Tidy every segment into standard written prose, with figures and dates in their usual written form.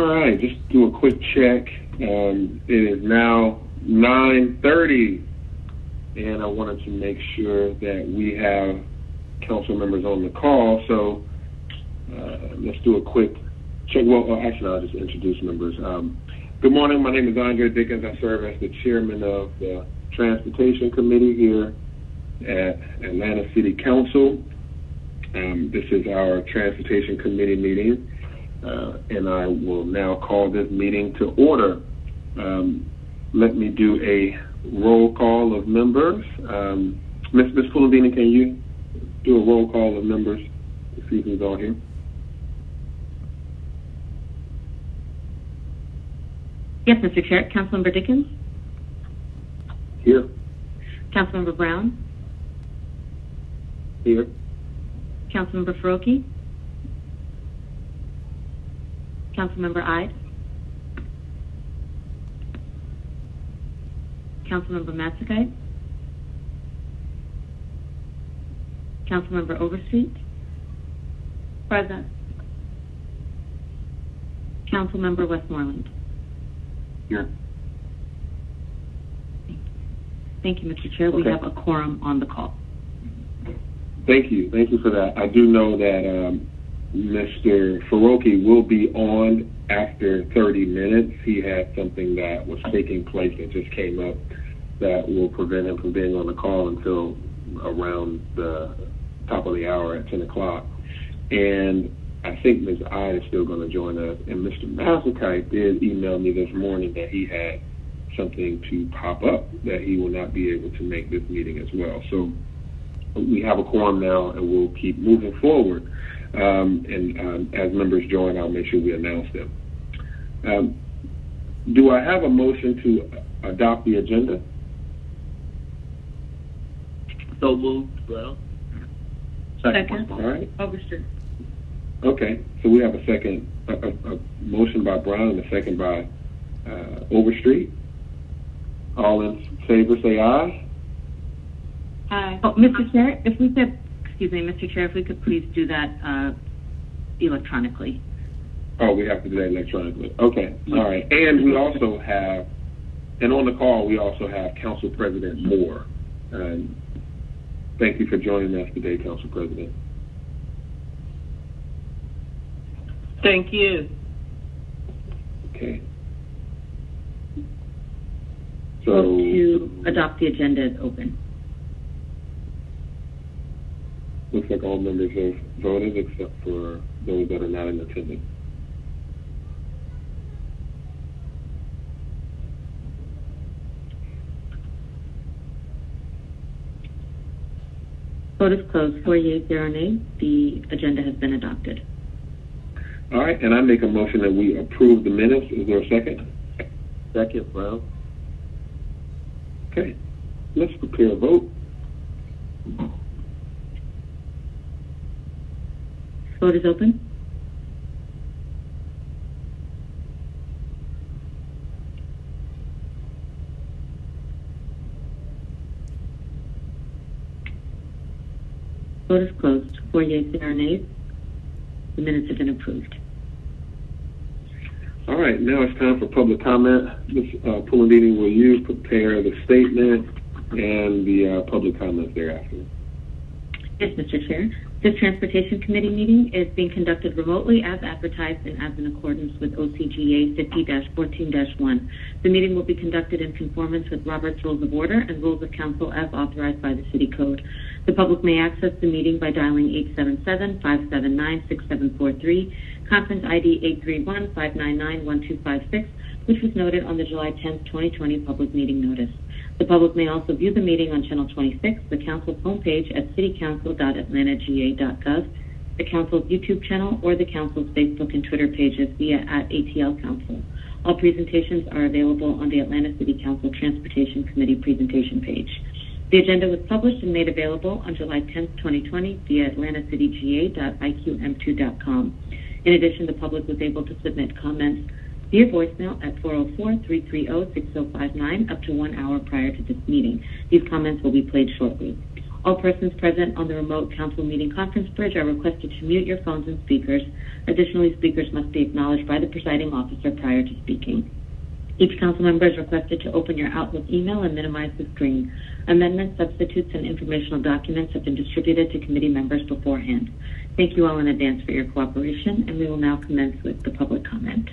All right, just do a quick check. It is now 9:30, and I wanted to make sure that we have council members on the call. So let's do a quick check. Well, actually, I'll just introduce members. Good morning. My name is Andre Dickens. I serve as the chairman of the Transportation Committee here at Atlanta City Council. This is our Transportation Committee meeting. And I will now call this meeting to order. Let me do a roll call of members. Ms. Pulandini, can you do a roll call of members to see who's all here? Yes, Mr. Chair. Councilmember Dickens? Here. Councilmember Brown? Here. Councilmember Faroki? Councilmember Ide? Councilmember Matsukai? Councilmember Overstreet? Present. Councilmember Westmoreland? Here. Thank you, Mr. Chair. We have a quorum on the call. Thank you. Thank you for that. I do know that Mr. Faroki will be on after 30 minutes. He had something that was taking place that just came up that will prevent him from being on the call until around the top of the hour at 10 o'clock. And I think Ms. Ide is still going to join us. And Mr. Masakai did email me this morning that he had something to pop up, that he will not be able to make this meeting as well. So we have a quorum now, and we'll keep moving forward. As members join, I'll make sure we announce them. Do I have a motion to adopt the agenda? So moved, Brown. Second. All right. Overstreet. Okay, so we have a motion by Brown and a second by Overstreet. All in favor, say aye. Aye. Oh, Mr. Chair, if we could, Mr. Chair, if we could please do that electronically. Oh, we have to do that electronically. Okay, all right. And we also have, and on the call, we also have Council President Moore. Thank you for joining us today, Council President. Thank you. Okay. So Vote to adopt the agenda is open. Looks like all members have voted except for those that are not in attendance. Vote is closed. 4 yeas, 0 nays. The agenda has been adopted. All right, and I make a motion that we approve the minutes. Is there a second? Second, Brown. Okay, let's prepare a vote. Vote is open. Vote is closed. 4 yeas, 0 nays. The minutes have been approved. All right, now it's time for public comment. Ms. Pulandini, will you prepare the statement and the public comments thereafter? Yes, Mr. Chair. This Transportation Committee meeting is being conducted remotely as advertised and as in accordance with OCGA 50-14-1. The meeting will be conducted in conformance with Robert's Rules of Order and Rules of Council as authorized by the City Code. The public may access the meeting by dialing 877-579-6743, conference ID 831-599-1256, which was noted on the July 10, 2020 public meeting notice. The public may also view the meeting on Channel 26, the Council's homepage at citycouncil.atlantagA.gov, the Council's YouTube channel, or the Council's Facebook and Twitter pages via @ATL Council. All presentations are available on the Atlanta City Council Transportation Committee presentation page. The agenda was published and made available on July 10, 2020 via atlantacitygA.iqm2.com. In addition, the public was able to submit comments via voicemail at 404-330-6059 up to 1 hour prior to this meeting. These comments will be played shortly. All persons present on the remote council meeting conference bridge are requested to mute your phones and speakers. Additionally, speakers must be acknowledged by the presiding officer prior to speaking. Each council member is requested to open your Outlook email and minimize the screen. Amendments, substitutes, and informational documents have been distributed to committee members beforehand. Thank you all in advance for your cooperation, and we will now commence with the public comment.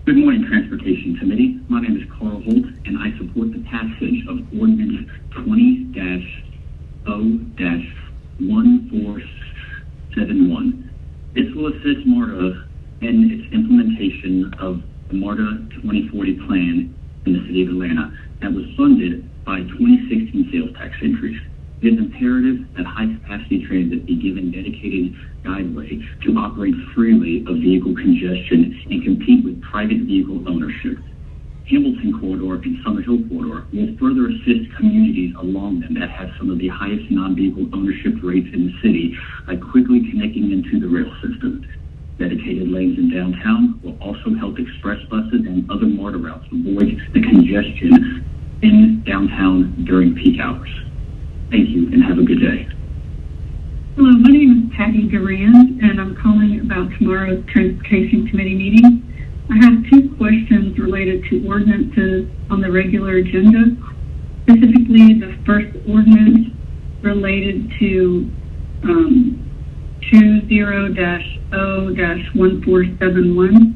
Good morning, Transportation Committee. My name is Carl Holt, and I support the passage of Ordinance 20-0-1471. This will assist MARTA in its implementation of the MARTA 2040 plan in the City of Atlanta that was funded by 2016 sales tax increase. It is imperative that high-capacity transit be given dedicated guideway to operate freely of vehicle congestion and compete with private vehicle ownership. Hamilton Corridor and Summer Hill Corridor will further assist communities along them that have some of the highest non-vehicle ownership rates in the city by quickly connecting them to the rail system. Dedicated lanes in downtown will also help express buses and other MARTA routes avoid the congestion in downtown during peak hours. Thank you, and have a good day. Hello, my name is Patty Durand, and I'm calling about tomorrow's Transportation Committee meeting. I have two questions related to ordinances on the regular agenda. Specifically, the first ordinance related to 20-0-1471.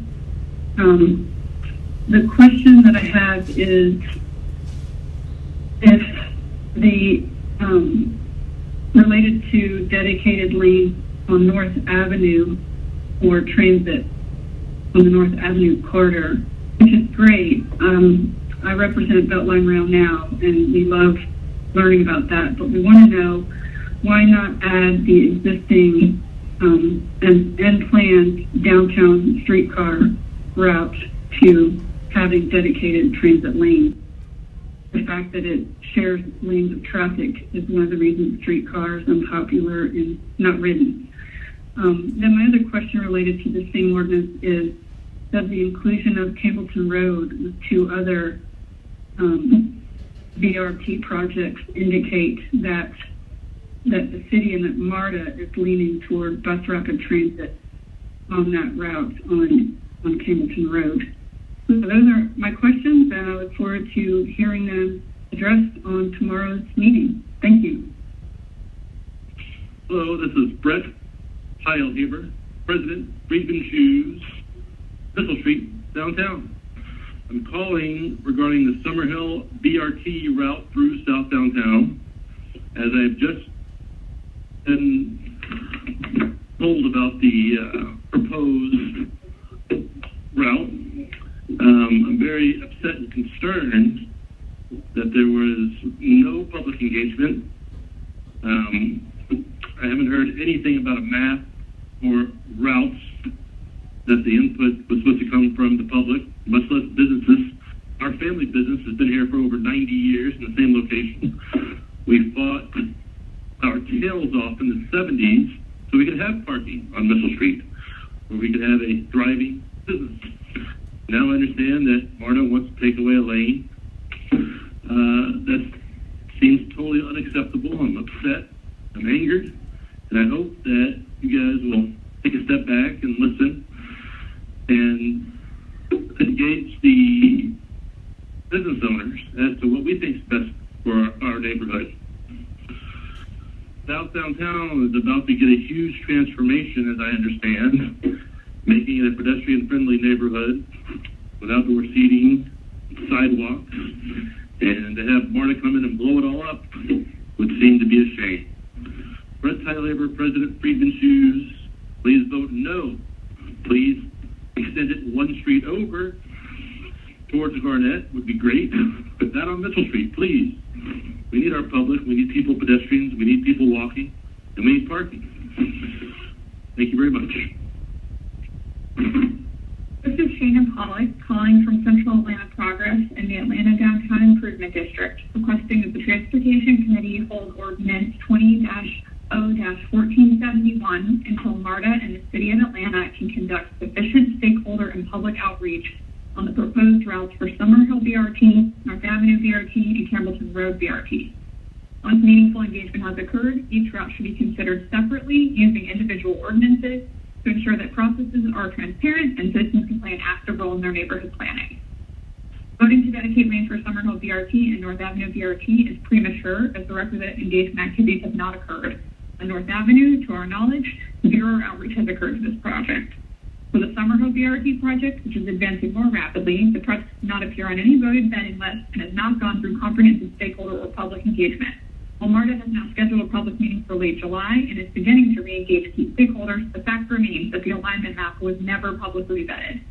The question that I have is if the related to dedicated lanes on North Avenue or transit on the North Avenue corridor, which is great. I represent Beltline Rail now, and we love learning about that, but we want to know why not add the existing and planned downtown streetcar route to having dedicated transit lanes. The fact that it shares lanes of traffic is one of the reasons streetcar is unpopular and not ridden. Then my other question related to the same ordinance is, does the inclusion of Campbellton Road with two other BRT projects indicate that the city and that MARTA is leaning toward bus rapid transit on that route on Campbellton Road? So those are my questions, and I look forward to hearing them addressed on tomorrow's meeting. Thank you. Hello, this is Brett Heilheber, President, Friedman Shoes, Thistle Street, downtown. I'm calling regarding the Summerhill BRT route through South Downtown. As I've just been told about the proposed route, I'm very upset and concerned that there was no public engagement. I haven't heard anything about a map or routes that the input was supposed to come from the public, much less businesses. Our family business has been here for over 90 years in the same location. We fought our tails off in the 70s so we could have parking on Missile Street, where we could have a thriving business. Now I understand that MARTA wants to take away a lane. That seems totally unacceptable. I'm upset. I'm angered. And I hope that you guys will take a step back and listen and engage the business owners as to what we think is best for our neighborhood. South Downtown is about to get a huge transformation, as I understand, making it a pedestrian-friendly neighborhood with outdoor seating, sidewalks, and to have MARTA come in and blow it all up would seem to be a shame. Brett Heilheber, President, Friedman Shoes, please vote no. Please extend it one street over towards Garnett would be great, but not on Mitchell Street, please. We need our public, we need people, pedestrians, we need people walking, and we need parking. Thank you very much. This is Shannon Pollock calling from Central Atlanta Progress in the Atlanta Downtown Improvement District, requesting that the Transportation Committee hold Ordinance 20-0-1471 until MARTA and the City of Atlanta can conduct sufficient stakeholder and public outreach on the proposed routes for Summerhill BRT, North Avenue BRT, and Campbellton Road BRT. Once meaningful engagement has occurred, each route should be considered separately using individual ordinances to ensure that processes are transparent and citizens can play an active role in their neighborhood planning. Voting to dedicate lanes for Summerhill BRT and North Avenue BRT is premature as the requisite engagement activities have not occurred. On North Avenue, to our knowledge, zero outreach has occurred to this project. For the Summerhill BRT project, which is advancing more rapidly, the project does not appear on any voted vetting list and has not gone through comprehensive stakeholder or public engagement. While MARTA has now scheduled a public meeting for late July and is beginning to re-engage key stakeholders, the fact remains that the alignment map was never publicly vetted.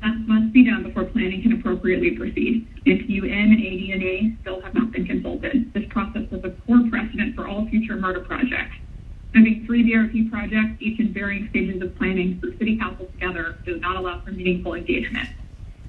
That must be done before planning can appropriately proceed. If UN and AD&A still have not been consulted, this process is a poor precedent for all future MARTA projects. Moving 3 BRT projects, each in varying stages of planning, through city council together does not allow for meaningful engagement.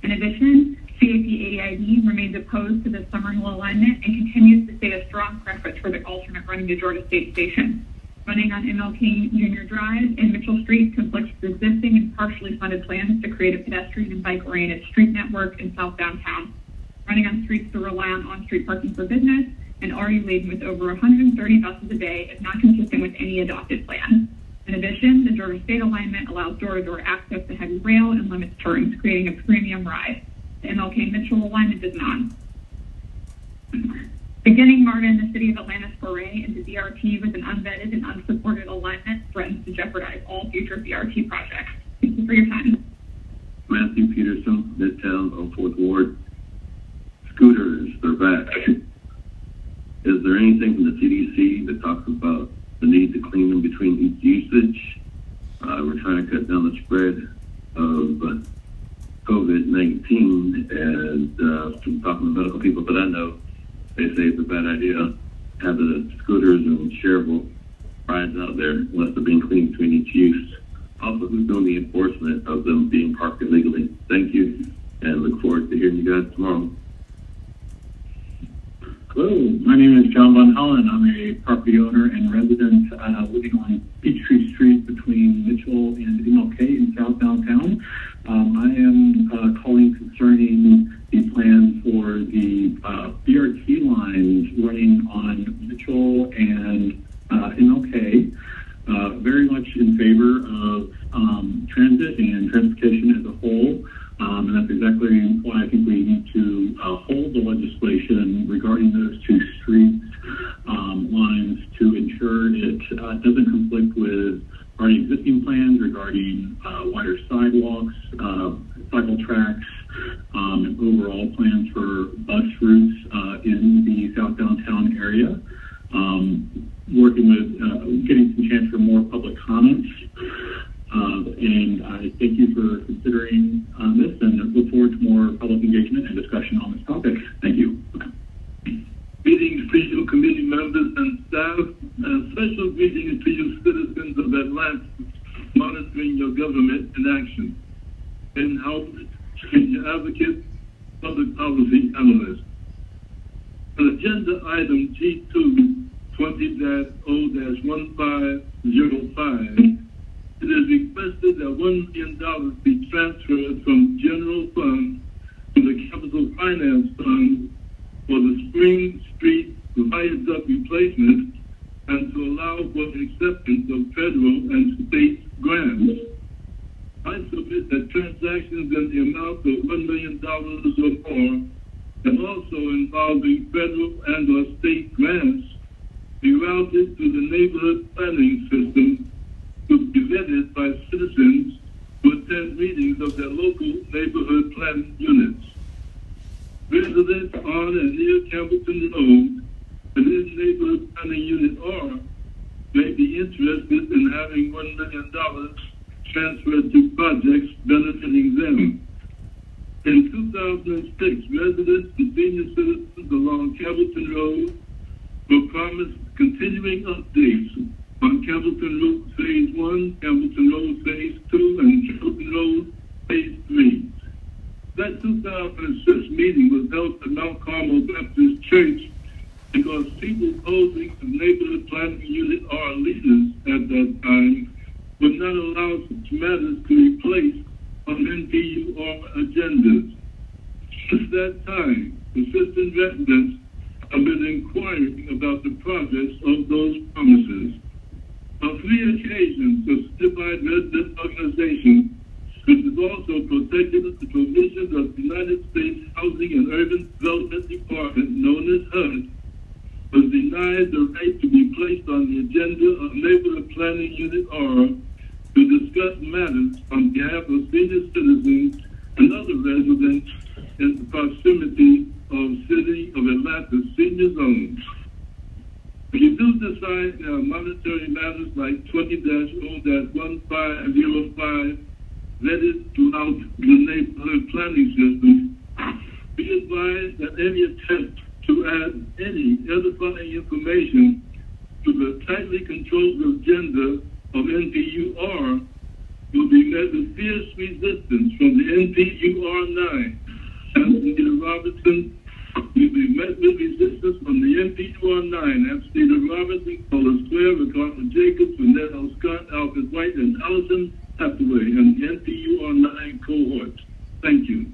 In addition, CAP-AID remains opposed to the Summerhill alignment and continues to state a strong preference for the alternate running to Georgia State Station. Running on MLK Junior Drive and Mitchell Street conflicts with existing and partially funded plans to create a pedestrian and bike-oriented street network in South Downtown. Running on streets that rely on on-street parking for business and already laden with over 130 buses a day is not consistent with any adopted plan. In addition, the Georgia State alignment allows door-to-door access to heavy rail and limits turns, creating a premium ride. The MLK Mitchell alignment does not. Beginning MARTA in the city of Atlanta's foray into BRT with an unvetted and unsupported alignment threatens to jeopardize all future BRT projects. Thank you for your time. Matthew Peterson, Midtown, 04th Ward. Scooters, they're back. Is there anything from the CDC that talks about the need to clean them between each usage? We're trying to cut down the spread of COVID-19, and from talking to medical people that I know, they say it's a bad idea to have the scooters and shareable rides out there unless they're being cleaned between each use. Also, who's doing the enforcement of them being parked illegally? Thank you, and look forward to hearing you guys tomorrow. Hello, my name is John Von Hollen. I'm a property owner and resident living on Peachtree Street between Mitchell and MLK in South Downtown. I am calling concerning the plan for the BRT lines running on Mitchell and MLK. Very much in favor of transit and transportation as a whole. And that's exactly why I think we need to hold the legislation regarding those two streets lines to ensure it doesn't conflict with our existing plans regarding wider sidewalks, cycle tracks, and overall plans for bus routes in the South Downtown area. Working with getting some chance for more public comments. And I thank you for considering this and look forward to more public engagement and discussion on this topic. Thank you. Greetings to you committee members and staff, and special greetings to you citizens of Atlanta monitoring your government in action. In-house senior advocate, public policy analyst. On agenda item G2 20-0-1505, it is requested that $1 million be transferred from general fund to the capital finance fund for the Spring Street viaduct replacement and to allow for the acceptance of federal and state grants. I submit that transactions in the amount of $1 million or more, and also involving federal and or state grants, be routed to the neighborhood planning system to be vetted by citizens who attend meetings of their local neighborhood planning units. Residents on and near Campbellton Road and in neighborhood planning unit R may be interested in having $1 million transferred to projects benefiting them. In 2006, residents and senior citizens along Campbellton Road were promised continuing updates on Campbellton Road Phase 1, Campbellton Road Phase 2, and Campbellton Road Phase 3. That 2006 meeting was held at Mount Carmel Baptist Church because people posing as neighborhood planning unit R leaders at that time would not allow such matters to be placed on NPUR agendas. Since that time, consistent residents have been inquiring about the progress of those promises. On 3 occasions, the certified resident organization, which is also protected the provisions of the United States Housing and Urban Development Department, known as HUD, was denied the right to be placed on the agenda of Neighborhood Planning Unit R to discuss matters on behalf of senior citizens and other residents in the proximity of City of Atlanta senior zones. If you do decide monetary matters like 20-0-1505 vetted throughout the neighborhood planning system, be advised that any attempt to add any edifying information to the tightly controlled agenda of NPUR will be met with fierce resistance from the NPUR 9. Senator Robinson will be met with resistance from the NPUR 9. Senator Robinson, Paula Square, Ricardo Jacobs, Annette L. Scott, Alfred White, and Allison Hathaway, and the NPUR 9 cohort. Thank you.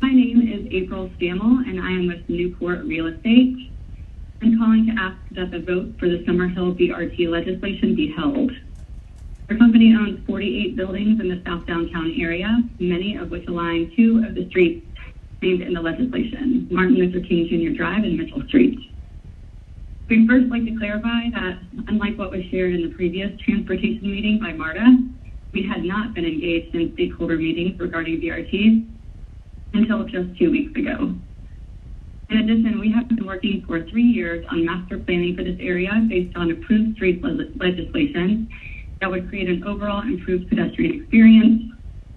My name is April Stammel, and I am with Newport Real Estate. I'm calling to ask that the vote for the Summerhill BRT legislation be held. Our company owns 48 buildings in the South Downtown area, many of which align 2 of the streets named in the legislation, Martin Luther King Jr. Drive and Mitchell Street. We'd first like to clarify that, unlike what was shared in the previous transportation meeting by MARTA, we had not been engaged in stakeholder meetings regarding BRTs until just 2 weeks ago. In addition, we have been working for 3 years on master planning for this area based on approved street legislation that would create an overall improved pedestrian experience,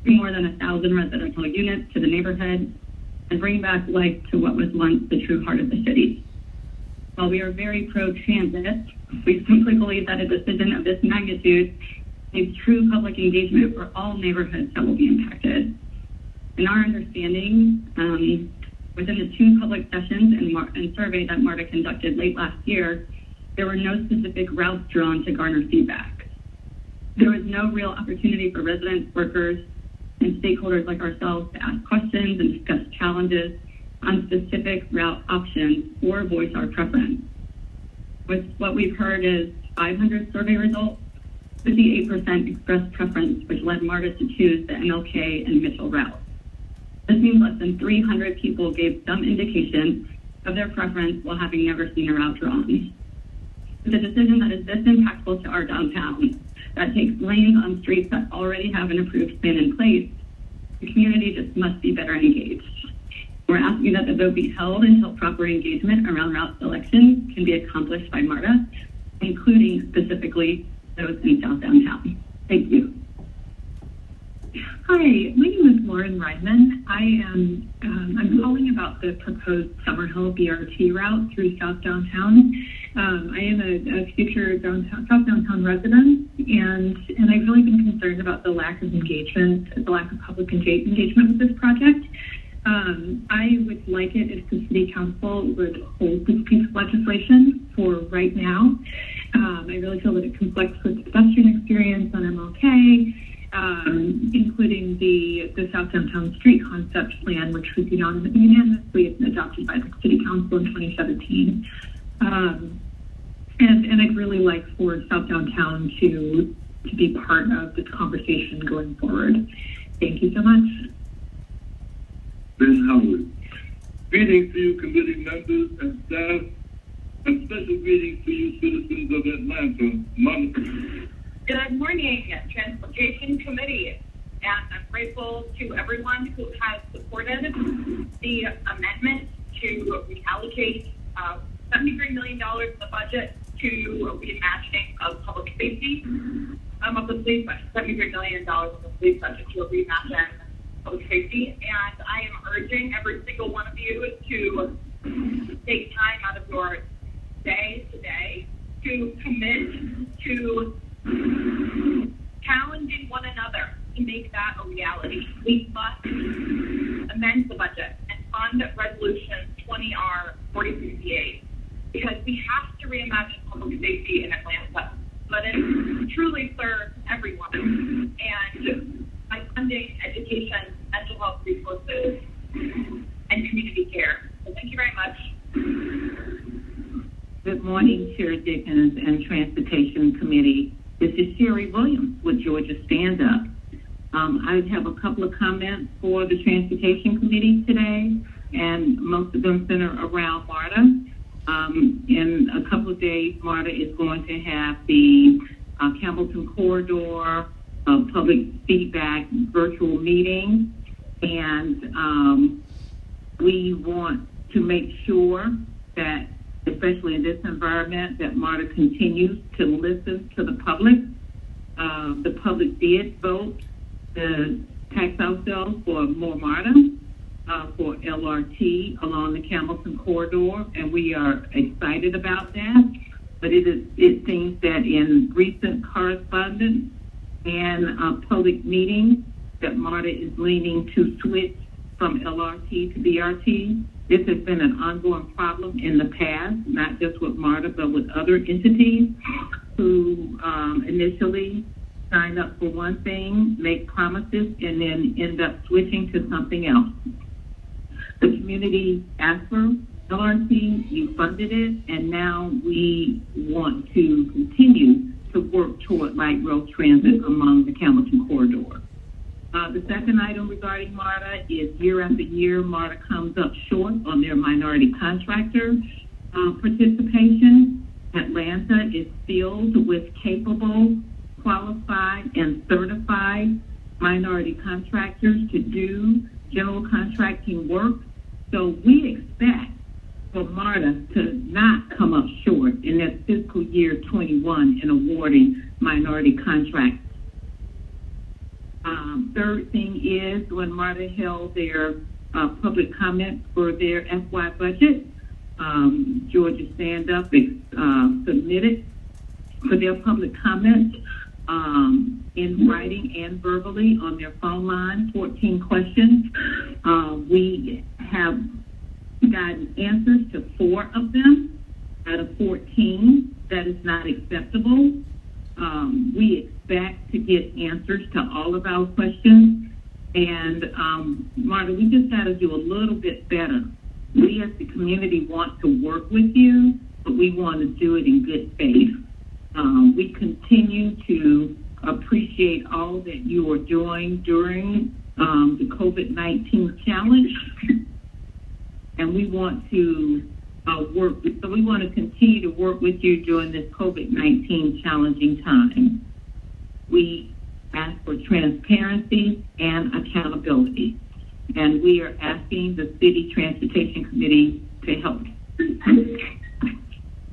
bring more than 1,000 residential units to the neighborhood, and bring back life to what was once the true heart of the city. While we are very pro-transit, we simply believe that a decision of this magnitude needs true public engagement for all neighborhoods that will be impacted. In our understanding, within the 2 public sessions and survey that MARTA conducted late last year, there were no specific routes drawn to garner feedback. There was no real opportunity for residents, workers, and stakeholders like ourselves to ask questions and discuss challenges on specific route options or voice our preference. With what we've heard is 500 survey results, 58% expressed preference, which led MARTA to choose the MLK and Mitchell route. This means less than 300 people gave some indication of their preference while having never seen a route drawn. With a decision that is this impactful to our downtown, that takes lanes on streets that already have an approved plan in place, the community just must be better engaged. We're asking that the vote be held until proper engagement around route selection can be accomplished by MARTA, including specifically those in South Downtown. Thank you. Hi, my name is Lauren Reidman. I'm calling about the proposed Summerhill BRT route through South Downtown. I am a future South Downtown resident, and I've really been concerned about the lack of engagement, the lack of public engagement with this project. I would like it if the City Council would hold this piece of legislation for right now. I really feel that it conflicts with the pedestrian experience on MLK, including the South Downtown Street Concept Plan, which was unanimously adopted by the City Council in 2017. And I'd really like for South Downtown to be part of this conversation going forward. Thank you so much. Ben Howard. Greetings to you, committee members and staff, and special greetings to you, citizens of Atlanta. Monica. Good morning, Transportation Committee, and I'm grateful to everyone who has supported the amendment to reallocate $73 million of the budget to reimagining of public safety, of the police budget, $73 million of the police budget to reimagine public safety. And I am urging every single one of you to take time out of your day today to commit to challenging one another to make that a reality. We must amend the budget and fund Resolution 20R-4068 because we have to reimagine public safety in Atlanta, but it truly serves everyone. And I Dickens and Transportation Committee. This is Sherry Williams with Georgia Stand Up. I have a couple of comments for the Transportation Committee today, and most of them center around MARTA. In a couple of days, MARTA is going to have the Campbellton Corridor public feedback virtual meeting, and we want to make sure that, especially in this environment, that MARTA continues to listen to the public. The public did vote the tax ourselves for more MARTA, for LRT along the Campbellton corridor, and we are excited about that. But it seems that in recent correspondence and public meetings that MARTA is leaning to switch from LRT to BRT. This has been an ongoing problem in the past, not just with MARTA, but with other entities who initially sign up for one thing, make promises, and then end up switching to something else. The community asked for LRT, you funded it, and now we want to continue to work toward light rail transit along the Campbellton corridor. The second item regarding MARTA is year after year, MARTA comes up short on their minority contractor participation. Atlanta is filled with capable, qualified, and certified minority contractors to do general contracting work. So we expect for MARTA to not come up short in their fiscal year 21 in awarding minority contracts. Third thing is when MARTA held their public comment for their FY budget, Georgia Stand Up submitted for their public comments in writing and verbally on their phone line, 14 questions. We have gotten answers to 4 of them out of 14. That is not acceptable. We expect to get answers to all of our questions. And MARTA, we just got to do a little bit better. We as the community want to work with you, but we want to do it in good faith. We continue to appreciate all that you are doing during the COVID-19 challenge, and we want to we want to continue to work with you during this COVID-19 challenging time. We ask for transparency and accountability, and we are asking the City Transportation Committee to help.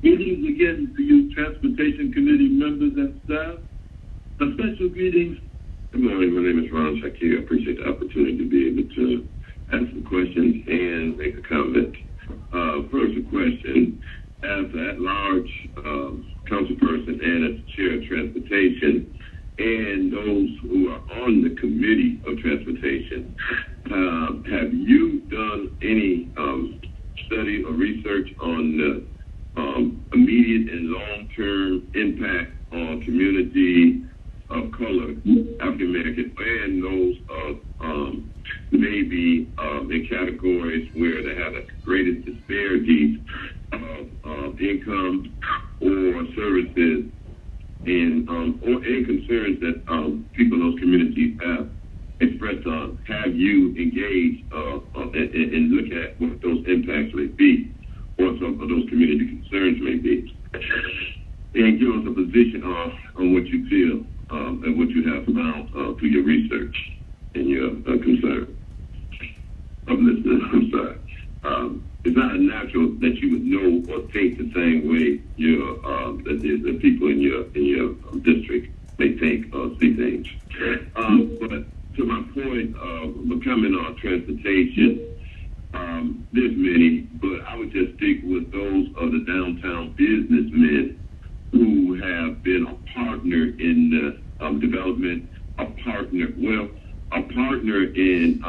Greetings again to you, Transportation Committee members and staff. A special greetings. Good morning. My name is Ron Shakir. I appreciate the opportunity to be able to ask some questions and make a comment. First, a question. As an at-large councilperson and as chair of transportation, and those who are on the committee of transportation, have you done any study or research on the immediate and long-term impact on community of color, African American, and those of maybe in categories where they have the greatest disparities of income or services, and or any concerns that people in those communities have expressed on? Have you engaged and look at what those impacts may be, or some of those community concerns may be, and give us a position on what you feel and what you have found through your research and your concern. I'm listening. I'm sorry. It's not unnatural that you would know or think the same way that the people in your district may think or see things. But to my point of becoming on transportation, there's many, but I would just stick with those of the downtown businessmen who have been a partner in the development, a partner in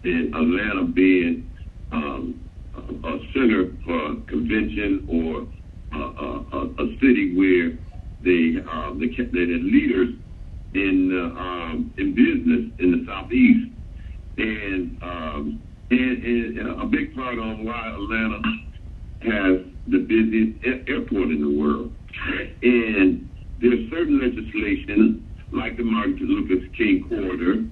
Atlanta being a center for convention, or a city where they're leaders in business in the Southeast, and a big part on why Atlanta has the busiest airport in the world. And there's certain legislation, like the Martin Luther King corridor,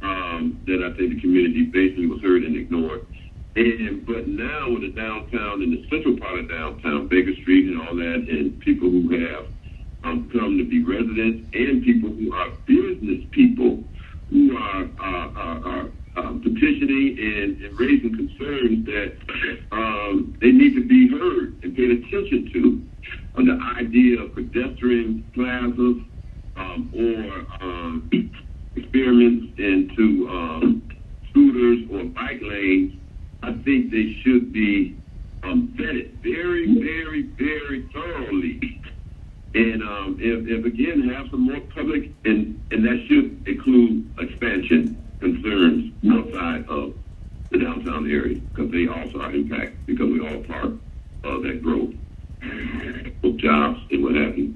that I think the community basically was heard and ignored. But now with the downtown and the central part of downtown, Baker Street and all that, and people who have come to be residents and people who are business people who are petitioning and raising concerns that they need to be heard and paid attention to. On the idea of pedestrian plazas or experiments into scooters or bike lanes, I think they should be vetted very, very, very thoroughly. And if again, have some more public, and that should include expansion concerns outside of the downtown area, because they also are impacted, because we all part of that growth, both jobs and what have you,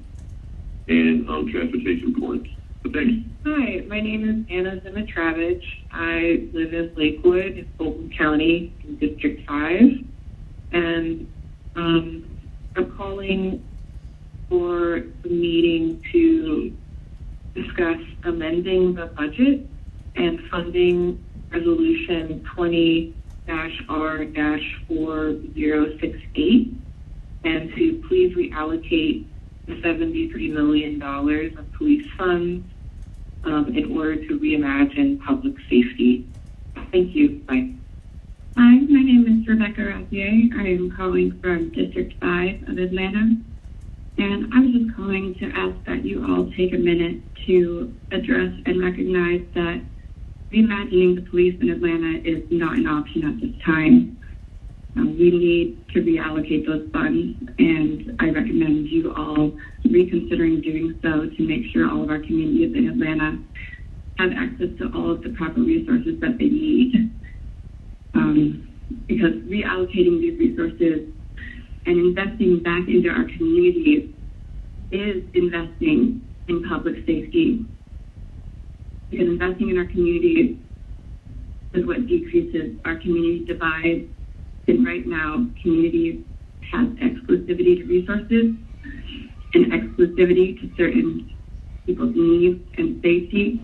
and transportation points. So thanks. Hi, my name is Anna Zimitravich. I live in Lakewood, in Fulton County, in District 5, and I'm calling for the meeting to discuss amending the budget and funding Resolution 20-R-4068, and to please reallocate the $73 million of police funds in order to reimagine public safety. Thank you. Bye. Hi, my name is Rebecca Razier. I am calling from District 5 of Atlanta. And I was just calling to ask that you all take a minute to address and recognize that reimagining the police in Atlanta is not an option at this time. We need to reallocate those funds, and I recommend you all reconsidering doing so to make sure all of our communities in Atlanta have access to all of the proper resources that they need. Because reallocating these resources and investing back into our communities is investing in public safety. Because investing in our communities is what decreases our community divide. And right now, communities have exclusivity to resources and exclusivity to certain people's needs and safety.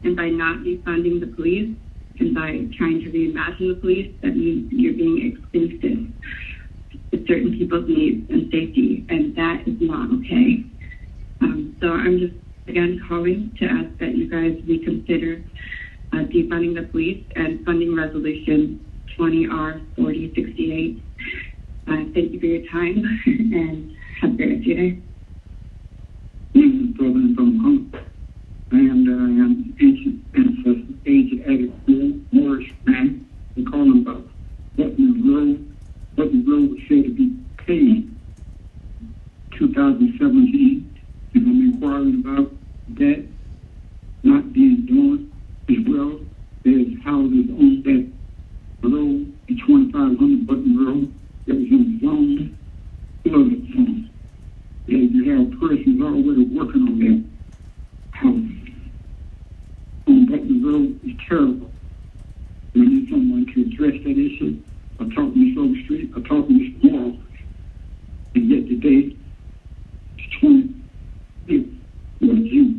And by not defunding the police and by trying to reimagine the police, that means you're being exclusive to certain people's needs and safety, and that is not okay. So I'm just, again, calling to ask that you guys reconsider defunding the police and funding Resolution 20-R-4068. Thank you for your time, and have a great rest of your day. President Donald, and I am ancient ancestor, aged addict, Morris man. We call him about what the road was said to be paid 2017. And I'm inquiring about that not being done as well. There's houses on that road, the 2500 Button Road, that was in the zone, flooded zone. And you have persons already working on their houses. On Button Road is terrible. We need someone to address that issue. I talked to Ms. Overstreet, I talked to Mr. Moore, and yet today, it's 25th of June.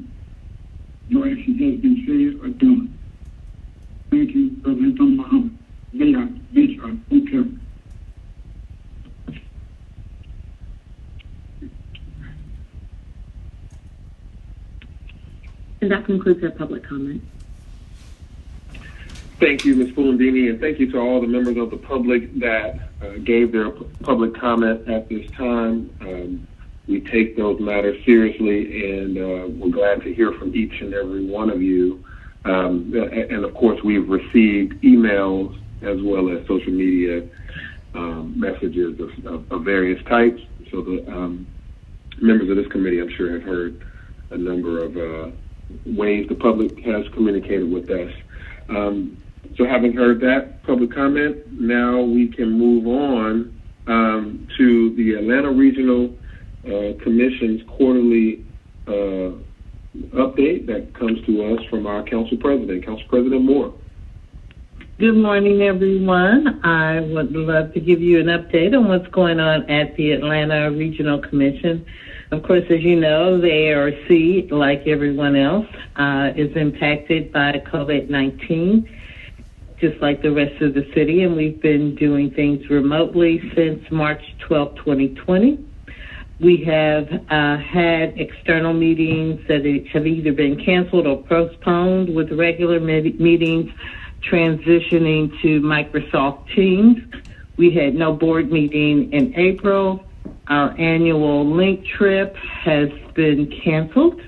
No action has been said or done. Thank you, President Muhammad. May I, okay. And that concludes our public comment. Thank you, Ms. Fulandini, and thank you to all the members of the public that gave their public comment at this time. We take those matters seriously, and we're glad to hear from each and every one of you. And of course, we've received emails as well as social media messages of various types. So the members of this committee, I'm sure, have heard a number of ways the public has communicated with us. So having heard that public comment, now we can move on to the Atlanta Regional Commission's quarterly update that comes to us from our Council President, Council President Moore. Good morning, everyone. I would love to give you an update on what's going on at the Atlanta Regional Commission. Of course, as you know, the ARC, like everyone else, is impacted by COVID-19, just like the rest of the city, and we've been doing things remotely since March 12, 2020. We have had external meetings that have either been canceled or postponed, with regular meetings transitioning to Microsoft Teams. We had no board meeting in April. Our annual link trip has been canceled.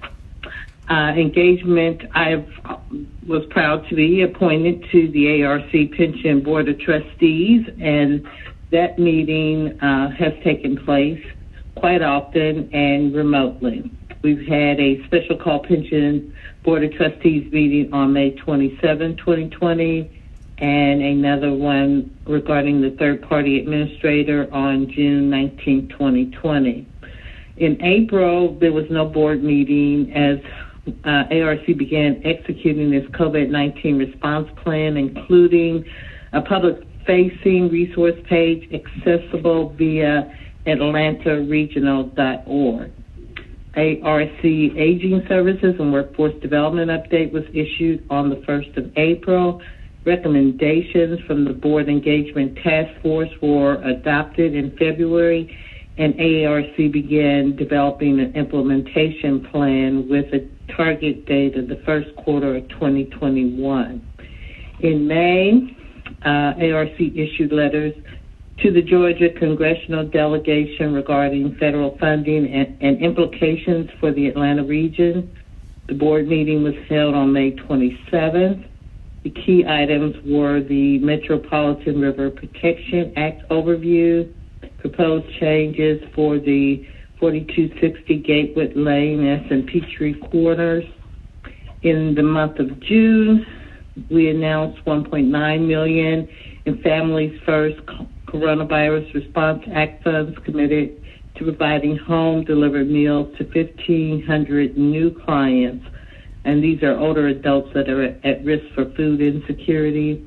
Engagement, I was proud to be appointed to the ARC Pension Board of Trustees, and that meeting has taken place quite often and remotely. We've had a special call Pension Board of Trustees meeting on May 27, 2020, and another one regarding the third-party administrator on June 19, 2020. In April, there was no board meeting as ARC began executing this COVID-19 response plan, including a public-facing resource page accessible via atlantaregional.org. ARC Aging Services and Workforce Development Update was issued on the 1st of April. Recommendations from the Board Engagement Task Force were adopted in February, and ARC began developing an implementation plan with a target date of the first quarter of 2021. In May, ARC issued letters to the Georgia Congressional Delegation regarding federal funding and implications for the Atlanta region. The board meeting was held on May 27th. The key items were the Metropolitan River Protection Act overview, proposed changes for the 4260 Gatewood Lane and Peachtree Corners. In the month of June, we announced $1.9 million in Families First Coronavirus Response Act funds committed to providing home-delivered meals to 1,500 new clients, and these are older adults that are at risk for food insecurity.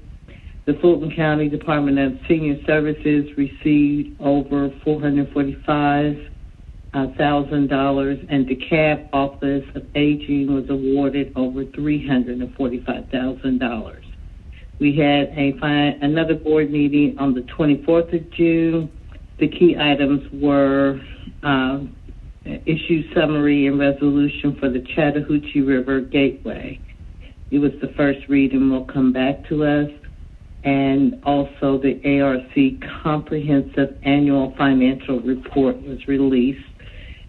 The Fulton County Department of Senior Services received over $445,000, and DeKalb Office of Aging was awarded over $345,000. We had another board meeting on the 24th of June. The key items were issue summary and resolution for the Chattahoochee River Gateway. It was the first read and will come back to us. And also the ARC Comprehensive Annual Financial Report was released.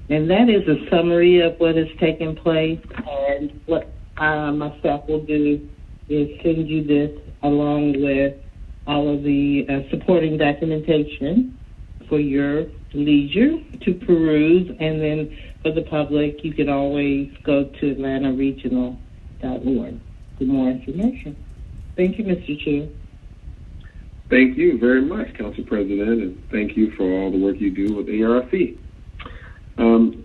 And that is a summary of what has taken place. And what my staff will do is send you this along with all of the supporting documentation for your leisure to peruse. And then for the public, you can always go to atlantaregional.org for more information. Thank you, Mr. Chair. Thank you very much, Council President, and thank you for all the work you do with ARC.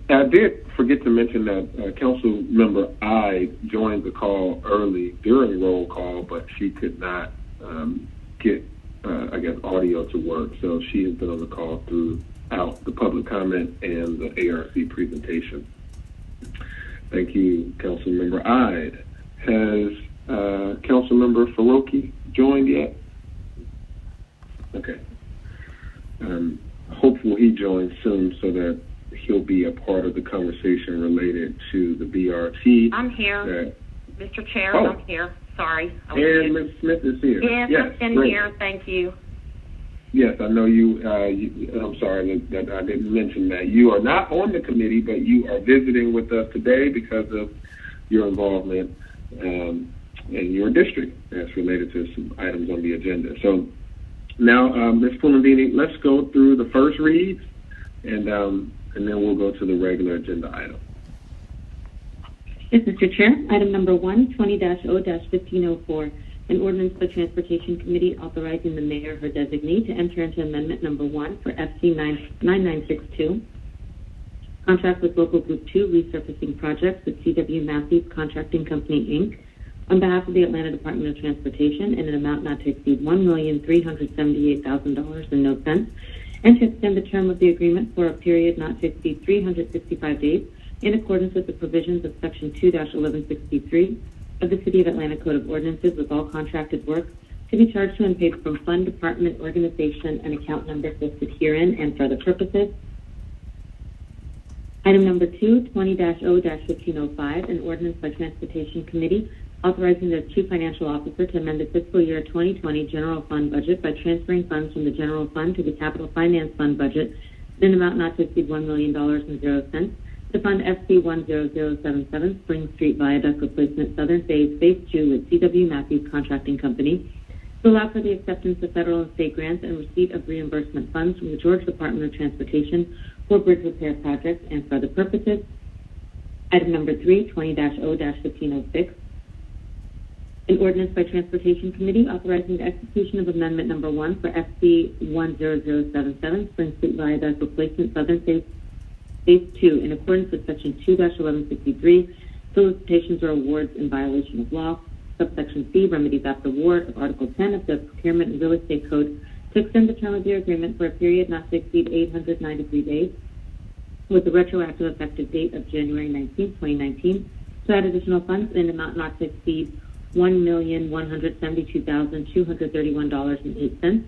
I did forget to mention that Council Member I joined the call early during roll call, but she could not get, audio to work, so she has been on the call throughout the public comment and the ARC presentation. Thank you, Council Member Ide. Has Council Member Faroki joined yet? Okay. Hopefully he joins soon so that he'll be a part of the conversation related to the BRT. I'm here, Mr. Chair. Oh. I'm here. Sorry. And Ms. Smith is here. Yes, I'm great. here. Thank you. Yes, I know you, I'm sorry that I didn't mention that. You are not on the committee, but you are visiting with us today because of your involvement in your district as related to some items on the agenda. So now, Ms. Pulandini, let's go through the first reads, and then we'll go to the regular agenda item. Yes, Mr. Chair. Item number 1, 20-0-1504, an ordinance for Transportation Committee authorizing the mayor or her designee to enter into amendment number 1 for FC 9962, contract with Local Group 2 resurfacing projects with C.W. Matthews Contracting Company, Inc., on behalf of the Atlanta Department of Transportation in an amount not to exceed $1,378,000 and no cents, and to extend the term of the agreement for a period not to exceed 365 days in accordance with the provisions of Section 2-1163 of the City of Atlanta Code of Ordinances, with all contracted work to be charged to and paid from fund, department, organization, and account numbers listed herein and for other purposes. Item number 2, 20-0-1505, an ordinance by Transportation Committee authorizing the Chief Financial Officer to amend the fiscal year 2020 general fund budget by transferring funds from the general fund to the capital finance fund budget in an amount not to exceed $1 million and 0 cents to fund FC 10077 Spring Street Viaduct Replacement Southern Phase 2 with C.W. Matthews Contracting Company, to allow for the acceptance of federal and state grants and receipt of reimbursement funds from the Georgia Department of Transportation for bridge repair projects and for other purposes. Item number 3, 20-0-1506, an ordinance by Transportation Committee authorizing the execution of Amendment Number 1 for FC 10077 Spring Street Viaduct Replacement Southern Phase 2 in accordance with Section 2-1163, solicitations or awards in violation of law. Subsection C, remedies after award of Article 10 of the Procurement and Real Estate Code to extend the term of the agreement for a period not to exceed 893 days with the retroactive effective date of January 19, 2019, to add additional funds in an amount not to exceed $1,172,231.08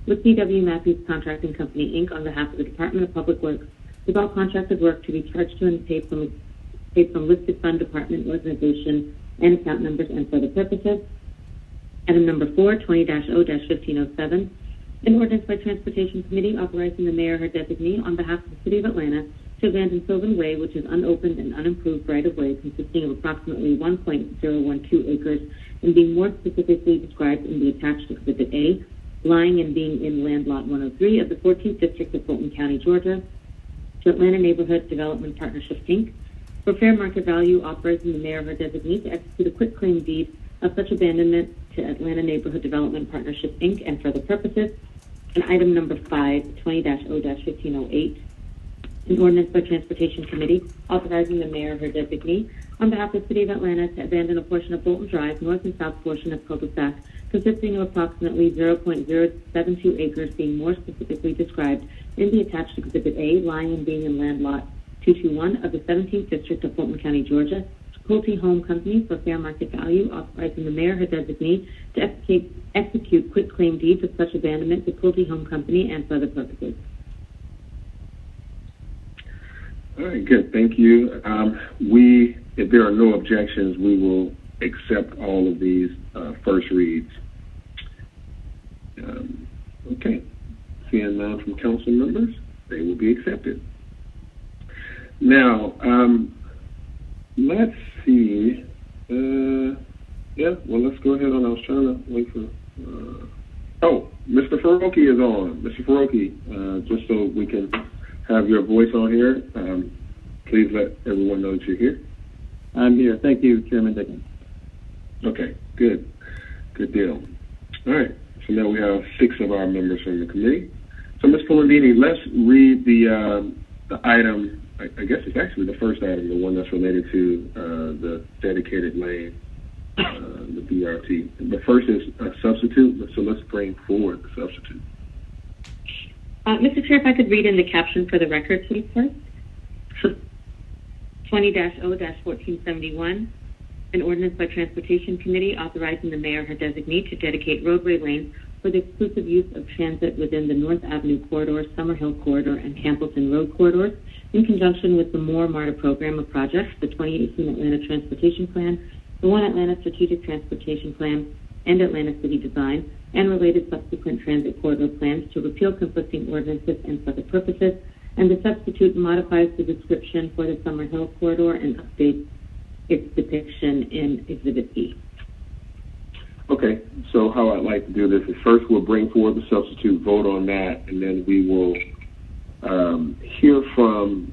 with C.W. Matthews Contracting Company, Inc. on behalf of the Department of Public Works, with all contracted work to be charged to and paid from listed fund, department, organization, and account numbers and for other purposes. Item number 4, 20-0-1507, an ordinance by Transportation Committee authorizing the mayor or her designee on behalf of the City of Atlanta to abandon Sylvan Way, which is unopened and unimproved right-of-way consisting of approximately 1.012 acres and being more specifically described in the attached Exhibit A, lying and being in Land Lot 103 of the 14th District of Fulton County, Georgia, to Atlanta Neighborhood Development Partnership, Inc., for fair market value, authorizing the mayor or her designee to execute a quitclaim deed of such abandonment to Atlanta Neighborhood Development Partnership, Inc., and for other purposes. And item number 5, 20-0-1508, an ordinance by Transportation Committee authorizing the mayor or her designee on behalf of the City of Atlanta to abandon a portion of Bolton Drive, north and south portion of cul-de-sac, consisting of approximately 0.072 acres, being more specifically described in the attached Exhibit A, lying and being in Land Lot 221 of the 17th District of Fulton County, Georgia, Pulte Home Company for fair market value, authorizing the mayor or her designee to execute quitclaim deeds of such abandonment to Pulte Home Company and for other purposes. All right, good. Thank you. If there are no objections, we will accept all of these first reads. Okay. Seeing none from council members, they will be accepted. Now, let's see. Let's go ahead on. I was trying to wait for. Mr. Faroki is on. Mr. Faroki, just so we can have your voice on here, please let everyone know that you're here. I'm here. Thank you, Chairman Dickens. Okay, good. Good deal. All right. So now we have 6 of our members from the committee. So, Ms. Polandini, let's read the item. I guess it's actually the first item, the one that's related to the dedicated lane, the BRT. The first is a substitute, so let's bring forward the substitute. Mr. Chair, if I could read in the caption for the record, please, first. 20-0-1471, an ordinance by Transportation Committee authorizing the mayor or her designee to dedicate roadway lanes for the exclusive use of transit within the North Avenue Corridor, Summerhill Corridor, and Campbellton Road corridors in conjunction with the MARTA program of projects, the 2018 Atlanta Transportation Plan, the One Atlanta Strategic Transportation Plan, and Atlanta City Design, and related subsequent transit corridor plans to repeal conflicting ordinances and for other purposes, and the substitute modifies the description for the Summerhill Corridor and updates its depiction in Exhibit B. Okay, so how I'd like to do this is first we'll bring forward the substitute, vote on that, and then we will hear from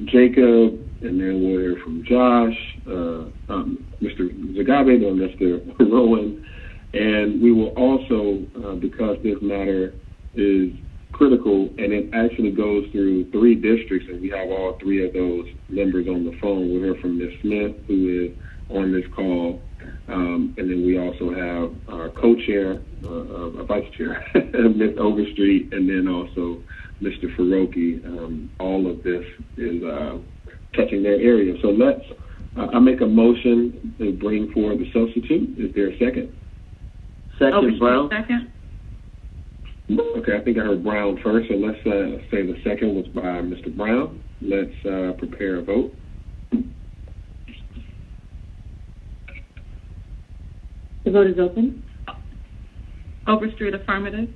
Jacob, and then we'll hear from Josh, Mr. Zagabe, then Mr. Rowan, and we will also, because this matter is critical, and it actually goes through 3 districts, and we have all 3 of those members on the phone. We'll hear from Ms. Smith, who is on this call, and then we also have our co-chair, vice chair, Ms. Overstreet, and then also Mr. Faroki. All of this is touching their area. So I make a motion to bring forward the substitute. Is there a second? Second, Brown. Second. Okay, I think I heard Brown first, so let's say the second was by Mr. Brown. Let's prepare a vote. The vote is open. Overstreet, affirmative.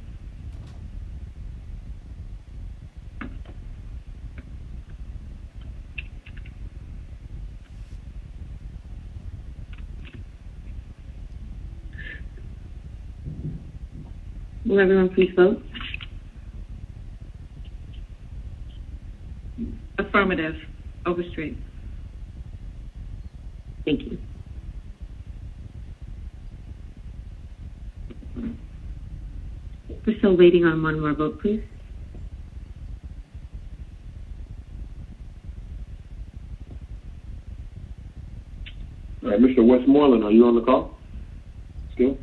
Will everyone please vote? Affirmative. Overstreet. Thank you. We're still waiting on one more vote, please. All right, Mr. Westmoreland, are you on the call? Still?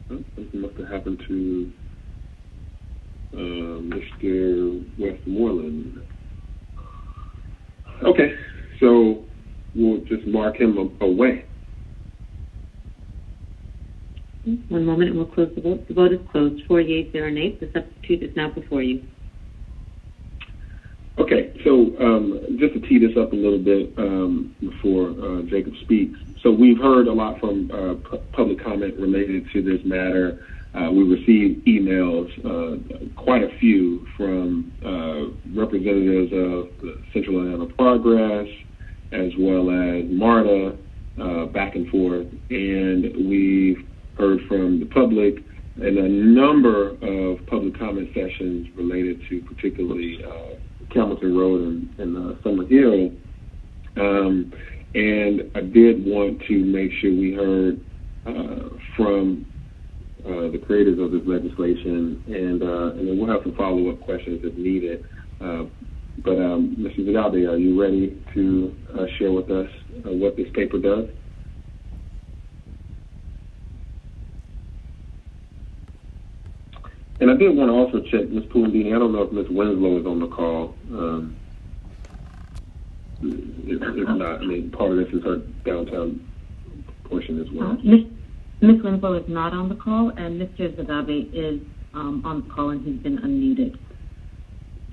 Something must have happened to Mr. Westmoreland. Okay, so we'll just mark him away. One moment and we'll close the vote. The vote is closed. 4 yeas, 0 nays. The substitute is now before you. Okay, so just to tee this up a little bit before Jacob speaks. So we've heard a lot from public comment related to this matter. We received emails, quite a few, from representatives of the Central Atlanta Progress, as well as MARTA, back and forth. And we've heard from the public and a number of public comment sessions related to particularly Campbellton Road and Summer Hill. And I did want to make sure we heard from the creators of this legislation, and then we'll have some follow-up questions if needed. But Mr. Vidalde, are you ready to share with us what this paper does? And I did want to also check Ms. Pulandini. I don't know if Ms. Winslow is on the call. If not, I mean, part of this is her downtown portion as well. Ms. Winslow is not on the call, and Mr. Zagabe is on the call, and he's been unmuted.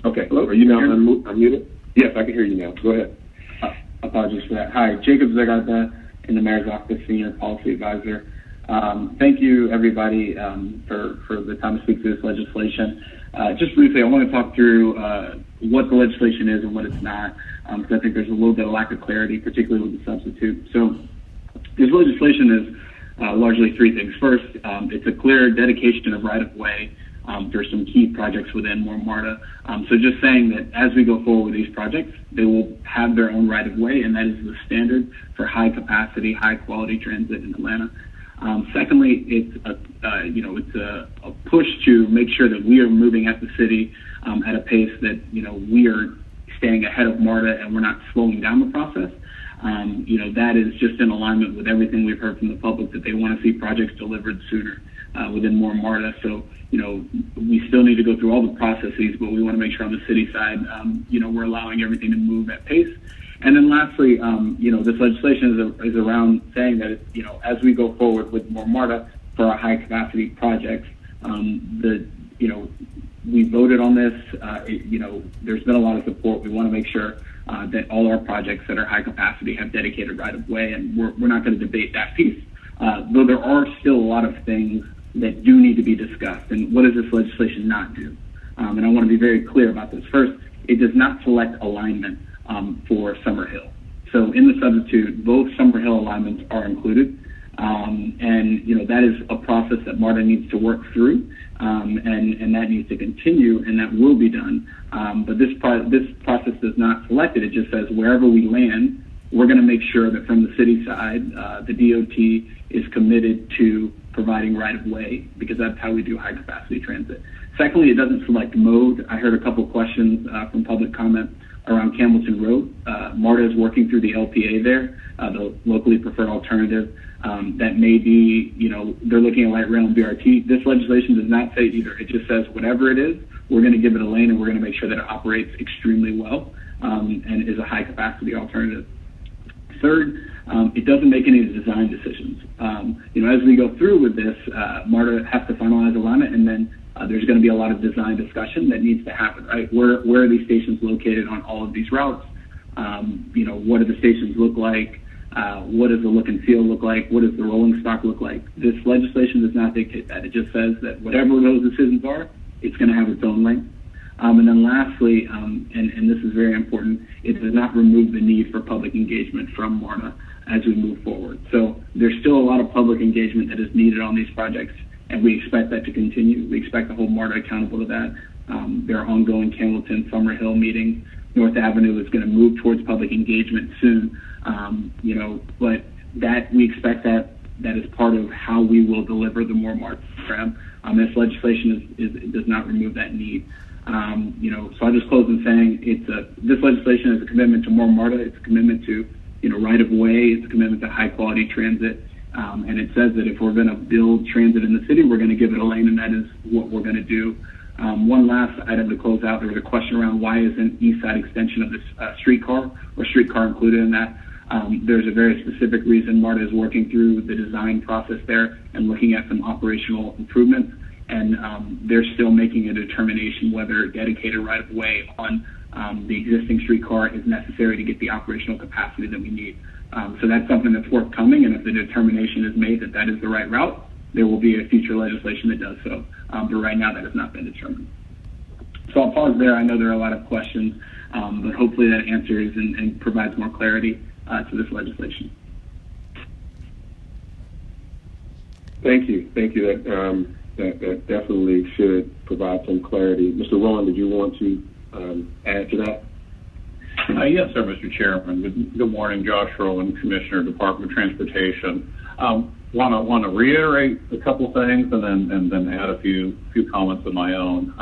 Okay. Hello? Are you now unmuted? Yes, I can hear you now. Go ahead. Apologies for that. Hi, Jacob Zagata in the Mayor's Office, Senior Policy Advisor. Thank you, everybody, for the time to speak to this legislation. Just briefly, I want to talk through what the legislation is and what it's not, because I think there's a little bit of lack of clarity, particularly with the substitute. So this legislation is largely 3 things. First, it's a clear dedication of right-of-way for some key projects within MARTA. So just saying that as we go forward with these projects, they will have their own right-of-way, and that is the standard for high-capacity, high-quality transit in Atlanta. Secondly, it's a push to make sure that we are moving at the city at a pace that, we are staying ahead of MARTA and we're not slowing down the process. That is just in alignment with everything we've heard from the public, that they want to see projects delivered sooner within MARTA. So, we still need to go through all the processes, but we want to make sure on the city side, we're allowing everything to move at pace. And then lastly, this legislation is around saying that, as we go forward with more MARTA for our high capacity projects, we voted on this, there's been a lot of support. We want to make sure that all our projects that are high capacity have dedicated right of way, and we're not going to debate that piece. Though there are still a lot of things that do need to be discussed. And what does this legislation not do? And I want to be very clear about this. First, it does not select alignment for Summer Hill. So in the substitute, both Summer Hill alignments are included. And that is a process that MARTA needs to work through, and that needs to continue, and that will be done. But this process does not select it. It just says wherever we land we're going to make sure that from the city side, the DOT is committed to providing right-of-way, because that's how we do high-capacity transit. Secondly, it doesn't select mode. I heard a couple questions from public comment around Campbellton Road. MARTA is working through the LPA there, the locally preferred alternative. That may be, they're looking at light rail and BRT. This legislation does not say either. It just says whatever it is, we're going to give it a lane, and we're going to make sure that it operates extremely well and is a high-capacity alternative. Third, it doesn't make any design decisions. As we go through with this, MARTA has to finalize alignment, and then there's going to be a lot of design discussion that needs to happen, right? Where are these stations located on all of these routes? What do the stations look like? What does the look and feel look like? What does the rolling stock look like? This legislation does not dictate that. It just says that whatever those decisions are, it's going to have its own length. And then lastly, and this is very important, it does not remove the need for public engagement from MARTA as we move forward. So there's still a lot of public engagement that is needed on these projects, and we expect that to continue. We expect to hold MARTA accountable to that. There are ongoing Campbellton, Summerhill meetings. North Avenue is going to move towards public engagement soon, but that we expect that is part of how we will deliver the More MARTA program. This legislation does not remove that need. So I'll just close in saying this legislation is a commitment to more MARTA. It's a commitment to right of way. It's a commitment to high quality transit. And it says that if we're going to build transit in the city, we're going to give it a lane, and that is what we're going to do. One last item to close out. There was a question around why isn't east side extension of this streetcar included in that. There's a very specific reason. MARTA is working through the design process there and looking at some operational improvements. And they're still making a determination whether dedicated right-of-way on the existing streetcar is necessary to get the operational capacity that we need. So that's something that's forthcoming, and if the determination is made that that is the right route, there will be a future legislation that does so. But right now, that has not been determined. So I'll pause there. I know there are a lot of questions, but hopefully that answers and provides more clarity to this legislation. Thank you. That definitely should provide some clarity. Mr. Rowan, did you want to add to that? Yes, sir, Mr. Chairman. Good morning, Josh Rowan, Commissioner, Department of Transportation. Want to reiterate a couple things and then add a few comments of my own.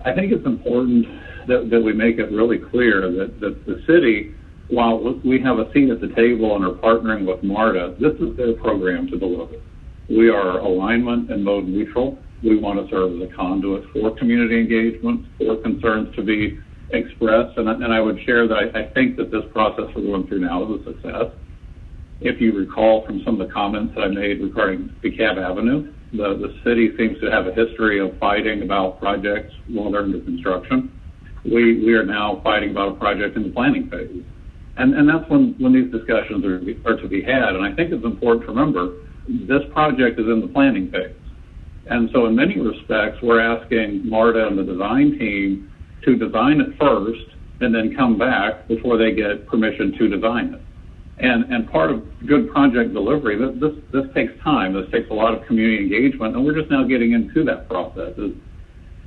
I think it's important that we make it really clear that the city, while we have a seat at the table and are partnering with MARTA, this is their program to deliver. We are alignment and mode neutral. We want to serve as a conduit for community engagement, for concerns to be expressed. And I would share that I think that this process we're going through now is a success. If you recall from some of the comments that I made regarding DeKalb Avenue, the city seems to have a history of fighting about projects while they're under construction. We are now fighting about a project in the planning phase. And that's when these discussions are to be had. And I think it's important to remember this project is in the planning phase. And so in many respects, we're asking MARTA and the design team to design it first and then come back before they get permission to design it. And part of good project delivery, this takes time. This takes a lot of community engagement, and we're just now getting into that process.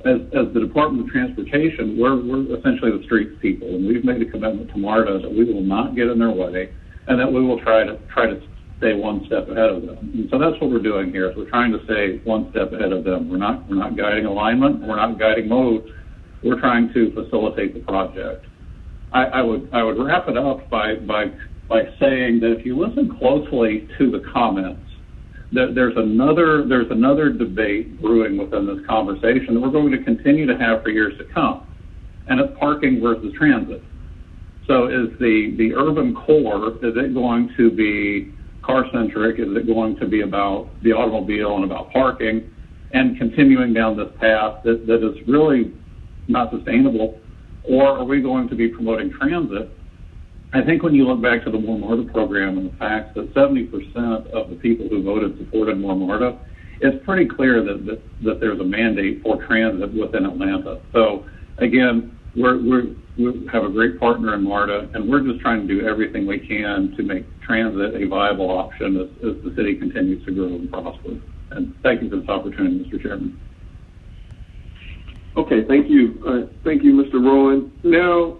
As the Department of Transportation, we're essentially the streets people, and we've made a commitment to MARTA that we will not get in their way, and that we will try to stay one step ahead of them. And so that's what we're doing here. Is we're trying to stay one step ahead of them. We're not guiding alignment. We're not guiding mode. We're trying to facilitate the project. I would wrap it up by saying that if you listen closely to the comments, that there's another debate brewing within this conversation that we're going to continue to have for years to come, and it's parking versus transit. So is the urban core, is it going to be car-centric? Is it going to be about the automobile and about parking and continuing down this path that is really not sustainable? Or are we going to be promoting transit? I think when you look back to the More MARTA program and the fact that 70% of the people who voted supported More MARTA, it's pretty clear that there's a mandate for transit within Atlanta. So again, we have a great partner in MARTA, and we're just trying to do everything we can to make transit a viable option as the city continues to grow and prosper. And thank you for this opportunity, Mr. Chairman. Okay, thank you. Thank you, Mr. Rowan. Now,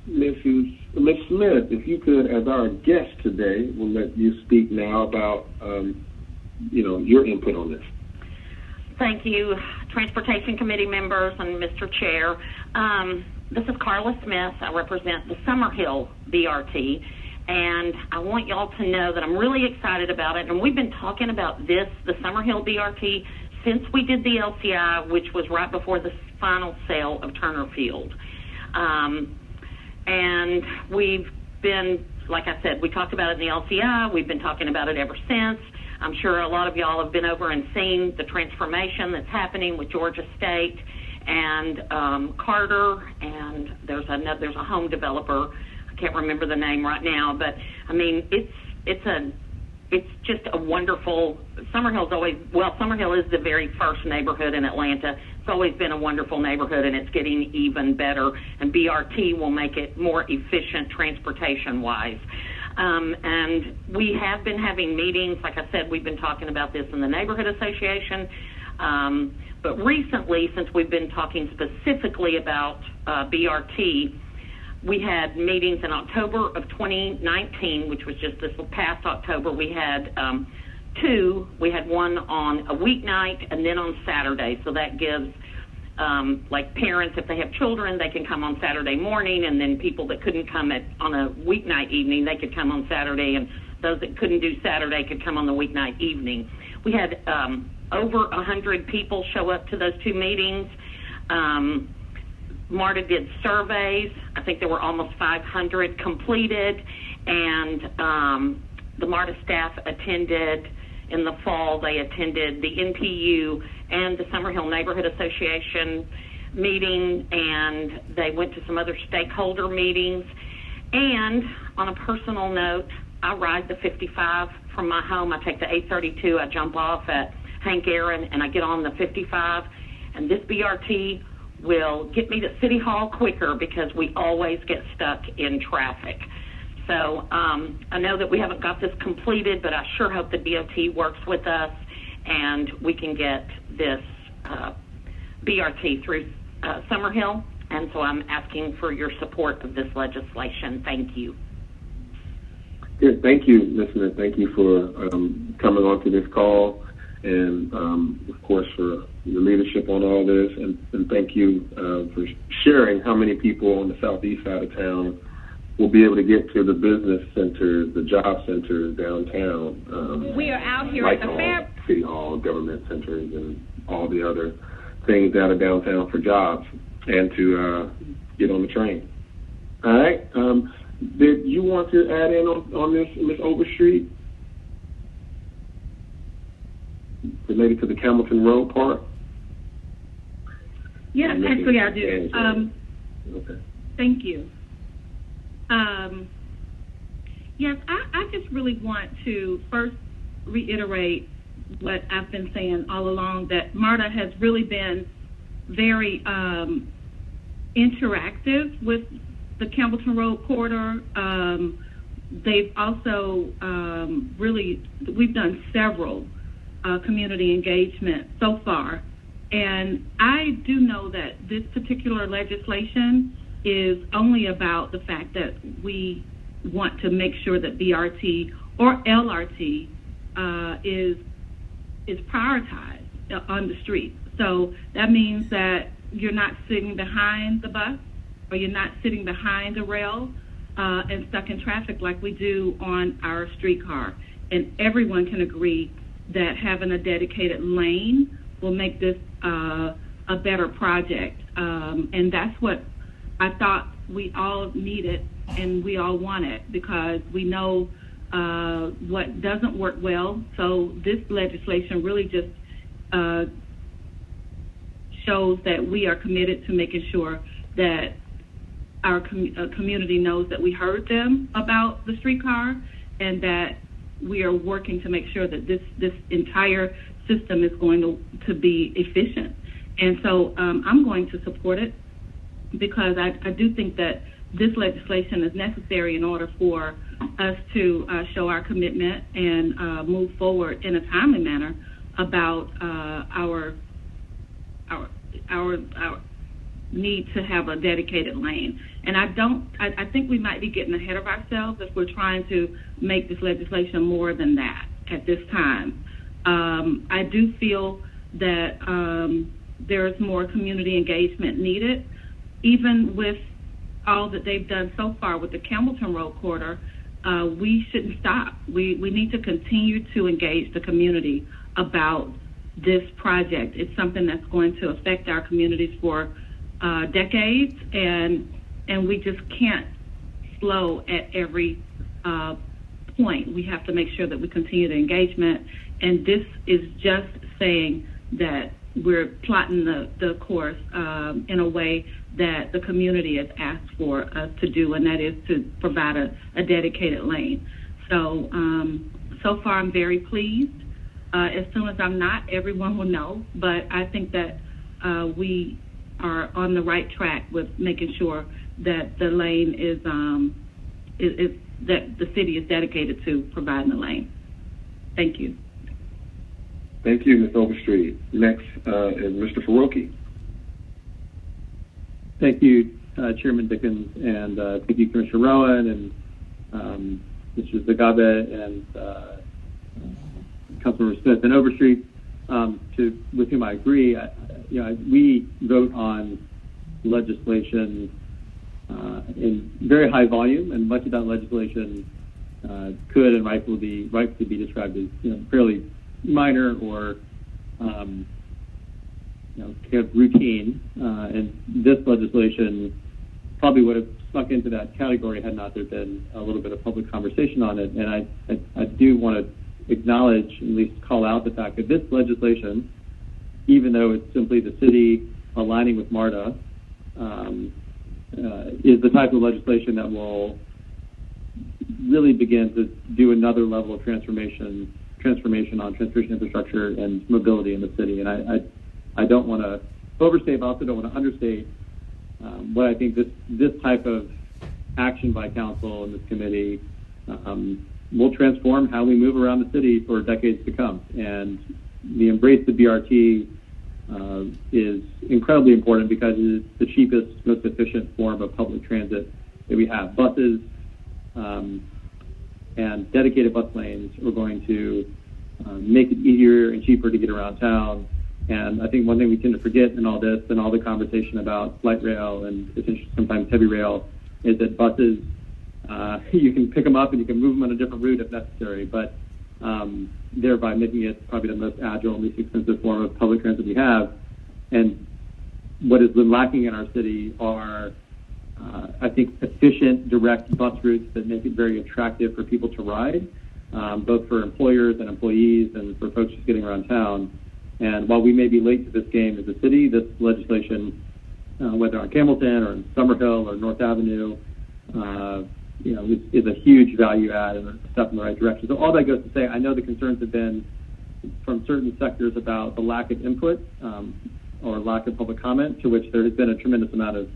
Mrs. Ms. Smith, if you could, as our guest today, we'll let you speak now about, your input on this. Thank you, Transportation Committee members and Mr. Chair. This is Carla Smith. I represent the Summerhill BRT, and I want y'all to know that I'm really excited about it. And we've been talking about this, the Summerhill BRT, since we did the LCI, which was right before the final sale of Turner Field. And we've been, like I said, we talked about it in the LCI. We've been talking about it ever since. I'm sure a lot of y'all have been over and seen the transformation that's happening with Georgia State and Carter, and there's a home developer. I can't remember the name right now, but I mean it's just a wonderful. Summerhill is the very first neighborhood in Atlanta. It's always been a wonderful neighborhood, and it's getting even better. And BRT will make it more efficient transportation-wise. And we have been having meetings. Like I said, we've been talking about this in the Neighborhood Association. But recently, since we've been talking specifically about BRT, we had meetings in October of 2019, which was just this past October. We had two. We had one on a weeknight and then on Saturday. So that gives like parents, if they have children, they can come on Saturday morning, and then people that couldn't come on a weeknight evening, they could come on Saturday, and those that couldn't do Saturday could come on the weeknight evening. We had over 100 people show up to those two meetings. MARTA did surveys. I think there were almost 500 completed, and the MARTA staff attended. In the fall, they attended the NPU and the Summerhill Neighborhood Association meeting, and they went to some other stakeholder meetings. And on a personal note, I ride the 55 from my home. I take the 832. I jump off at Hank Aaron, and I get on the 55. And this BRT will get me to City Hall quicker because we always get stuck in traffic. So I know that we haven't got this completed, but I sure hope the DOT works with us and we can get this BRT through Summerhill. And so I'm asking for your support of this legislation. Thank you. Good. Thank you, Ms. Smith. Thank you for coming on to this call and, of course, for your leadership on all this. And thank you for sharing how many people on the southeast side of town will be able to get to the business centers, the job centers downtown. We are out here like at the fair. City Hall, government centers, and all the other things out of downtown for jobs and to get on the train. All right. Did you want to add in on this, Ms. Overstreet, related to the Campbellton Road part? Yes, actually I do. Okay. Thank you. Yes, I just really want to first reiterate what I've been saying all along, that MARTA has really been very interactive with the Campbellton Road corridor. They've also we've done several community engagement so far. And I do know that this particular legislation is only about the fact that we want to make sure that BRT or LRT is prioritized on the street. So that means that you're not sitting behind the bus or you're not sitting behind the rail and stuck in traffic like we do on our streetcar. And everyone can agree that having a dedicated lane will make this a better project. And that's what I thought we all needed and we all wanted, because we know what doesn't work well. So this legislation really just shows that we are committed to making sure that our community knows that we heard them about the streetcar and that we are working to make sure that this entire system is going to be efficient. And so I'm going to support it, because I do think that this legislation is necessary in order for us to show our commitment and move forward in a timely manner need to have a dedicated lane. And I think we might be getting ahead of ourselves if we're trying to make this legislation more than that at this time. I do feel that there's more community engagement needed. Even with all that they've done so far with the Campbellton Road corridor, we shouldn't stop. We need to continue to engage the community about this project. It's something that's going to affect our communities for decades, and we just can't slow at every point. We have to make sure that we continue the engagement, and this is just saying that we're plotting the course in a way that the community has asked for us to do, and that is to provide a dedicated lane. So, so far I'm very pleased. As soon as I'm not, everyone will know, but I think that we are on the right track with making sure that the lane is that the city is dedicated to providing the lane. Thank you. Thank you, Ms. Overstreet. Next is Mr. Faroki. Thank you, Chairman Dickens, and thank you, Commissioner Rowan, and Mr. Zagabe, and Councilmember Smith and Overstreet, with whom I agree. We vote on legislation in very high volume, and much of that legislation could and rightfully be described as fairly minor or kind of routine. And this legislation probably would have snuck into that category had not there been a little bit of public conversation on it. And I do want to acknowledge, at least call out the fact that this legislation, even though it's simply the city aligning with MARTA, is the type of legislation that will really begin to do another level of transformation on transportation infrastructure and mobility in the city. And I don't want to overstate, but also don't want to understate what I think this type of action by council and this committee will transform how we move around the city for decades to come. And the Embrace the BRT is incredibly important because it is the cheapest, most efficient form of public transit that we have. Buses and dedicated bus lanes are going to make it easier and cheaper to get around town. And I think one thing we tend to forget in all this and all the conversation about light rail and sometimes heavy rail is that buses, you can pick them up and you can move them on a different route if necessary, but thereby making it probably the most agile and least expensive form of public transit we have. And what has been lacking in our city are, I think, efficient, direct bus routes that make it very attractive for people to ride, both for employers and employees and for folks just getting around town. And while we may be late to this game as a city, this legislation, whether on Campbellton or in Summerhill or North Avenue, is a huge value add and a step in the right direction. So all that goes to say, I know the concerns have been from certain sectors about the lack of input or lack of public comment, to which there has been a tremendous amount of